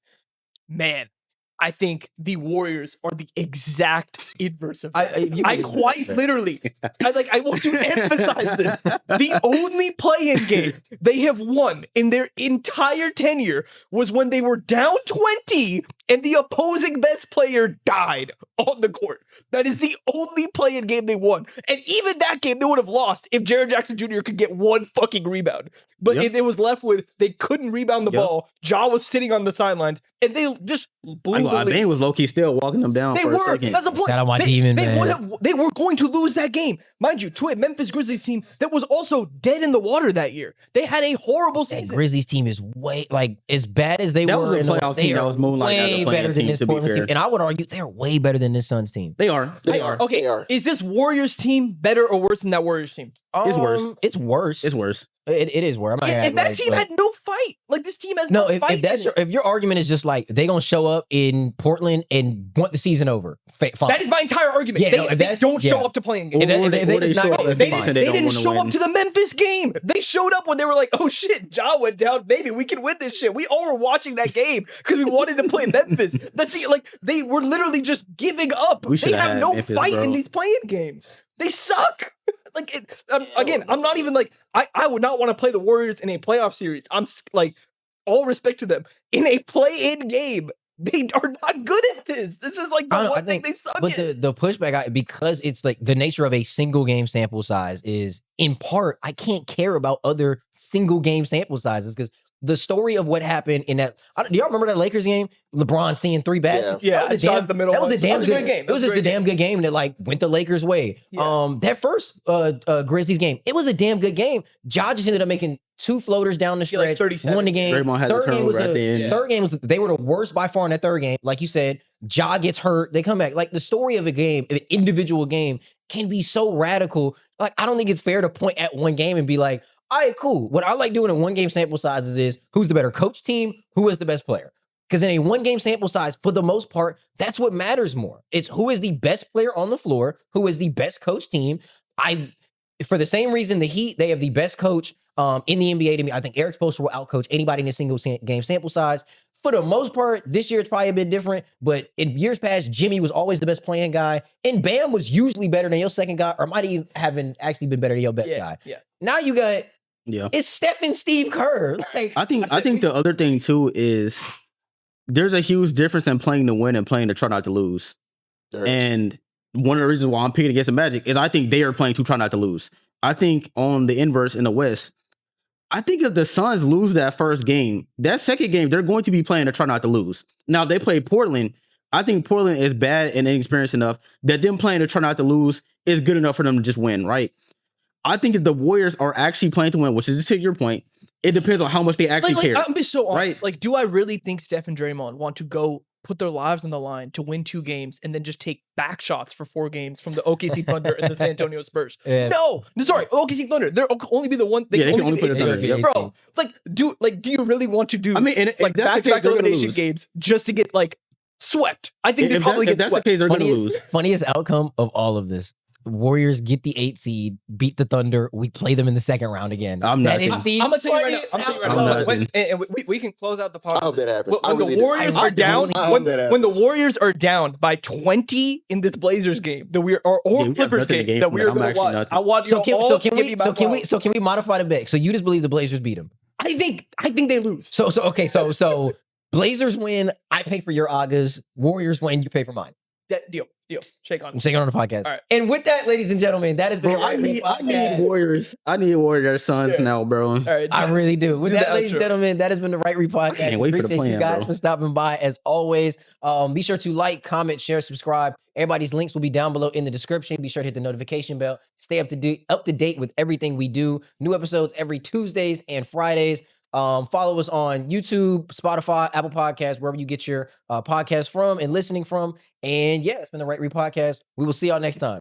Man, I think the Warriors are the exact inverse of I- that. if you I could- quite literally, I want to emphasize this. The only play-in game they have won in their entire tenure was when they were down 20 and the opposing best player died on the court. That is the only play-in game they won. And even that game, they would have lost if Jaren Jackson Jr. could get one fucking rebound. But Yep. it was left with, they couldn't rebound the Yep. ball. Ja was sitting on the sidelines, and they just blew the lead. Bane was low key still walking them down. They for a were. second. That's the point. Shout out my demon, they man. would have. They were going to lose that game, mind you, to a Memphis Grizzlies team that was also dead in the water that year. They had a horrible That season. Grizzlies team is way as bad as they That were. was a in the- playoff they team that are was moonlighting as a way playing better than team, this to be Portland team, fair. and I would argue they're way better than this Suns team. They are. They are. Okay, They are. is this Warriors team better or worse than that Warriors team? It's worse. It's worse. It's worse. It is worse. I'm not gonna And act that like- team like- had no fight. Like this team has No, no if fight. that's in it. if your argument is just like they gonna show up in Portland and want the season over, fine. That is my entire argument. Yeah, they, no, if they that's- don't show yeah. up to playing games. If that- Or if they or just show not- up and They fine, didn't, they they don't didn't wanna show win. up to the Memphis game. They showed up when they were like, "Oh shit, Ja went down. Maybe we can win this shit." We all were watching that game because we wanted to play Memphis. That's the, like they were literally just giving up. We They shoulda have had no Memphis, fight in bro. these playing games. They suck. Like again, I'm not even like I would not want to play the Warriors in a playoff series. Like all respect to them in a play-in game. They are not good at this. This is like the I one thing think- they suck But at. the pushback, because it's like the nature of a single game sample size is in part, I can't care about other single game sample sizes because the story of what happened in that. Do y'all remember that Lakers game? LeBron seeing 3 baskets. Yeah, that was I a shot damn. the middle That was a one. damn That was a good great game. It was just a damn good game that like went the Lakers' way. Yeah. That first Grizzlies game, it was a damn good game. Ja just ended up making 2 floaters down the He had, like, stretch, 37. won the game. Draymond had the Third game was turnover at the end. Yeah. Third game was they were the worst by far in that third game. Like you said, Ja gets hurt, they come back. Like the story of a game, an individual game, can be so radical. Like I don't think it's fair to point at one game and be like, all right, cool. What I like doing in one game sample sizes is who's the better coach team, who is the best player. Because in a one game sample size, for the most part, that's what matters more. It's who is the best player on the floor, who is the best coach team. For the same reason, the Heat, they have the best coach in the NBA to me. I think Eric Spoelstra will outcoach anybody in a single game sample size. For the most part, this year it's probably a bit different, but in years past, Jimmy was always the best playing guy, and Bam was usually better than your second guy, or might even haven't actually been better than your best guy. Yeah. Now you got Yeah. it's Steph and Steve Kerr. Like I think the other thing too is there's a huge difference in playing to win and playing to try not to lose. There is. And one of the reasons why I'm picking against the Magic is I think they are playing to try not to lose. I think on the inverse in the West, I think if the Suns lose that first game, that second game, they're going to be playing to try not to lose. Now, if they play Portland, I think Portland is bad and inexperienced enough that them playing to try not to lose is good enough for them to just win, right? I think if the Warriors are actually playing to win, which is to your point, it depends on how much they actually care. I'm just so honest. Right. Like, do I really think Steph and Draymond want to go put their lives on the line to win 2 games and then just take back shots for 4 games from the OKC Thunder and the San Antonio Spurs? Yeah. No, sorry, OKC Thunder. They're only be the one. Yeah, they can only be play the the Thunder, 18. yep. Bro. Do you really want to do? I mean, and if like that's the case, back-to-back they're gonna elimination lose. games just to get like swept? I think they probably if get that's the swept. case, they're going to lose. Funniest outcome of all of this. Warriors get the 8 seed, beat the Thunder. We play them in the second round again. I'm That not is thinking- the I'm gonna tell you right now. funniest I'm gonna tell you right I'm now. not When, and we can close out the I hope podcast. that happens. I When really the do. Warriors I are down, really hope when, that when the happens. Warriors are down by 20 in this Blazers game, that we are or we have Clippers nothing to game gain that from we it. are I'm going to actually watch. nothing. I want you So all can, to give me my flowers. so can we modify the bet? So you just believe the Blazers beat them? I think they lose. So Blazers win. I pay for your Agas. Warriors win. You pay for mine. Deal. Shake on. I'm saying it on the podcast. All right. And with that, ladies and gentlemen, that has been Bro, the I Right need Podcast. Warriors. I need Warriors Suns Yeah. now, bro. All right. I really do. With Do that, the ladies and outro. gentlemen, that has been the Right Read Podcast. can't wait for the Appreciate you plan, guys bro. for stopping by as always. Be sure to like, comment, share, subscribe. Everybody's links will be down below in the description. Be sure to hit the notification bell. Stay up to date with everything we do. New episodes every Tuesdays and Fridays. Follow us on YouTube, Spotify, Apple Podcasts, wherever you get your podcasts from and listening from. And yeah, it's been the Right Read Podcast. We will see y'all next time.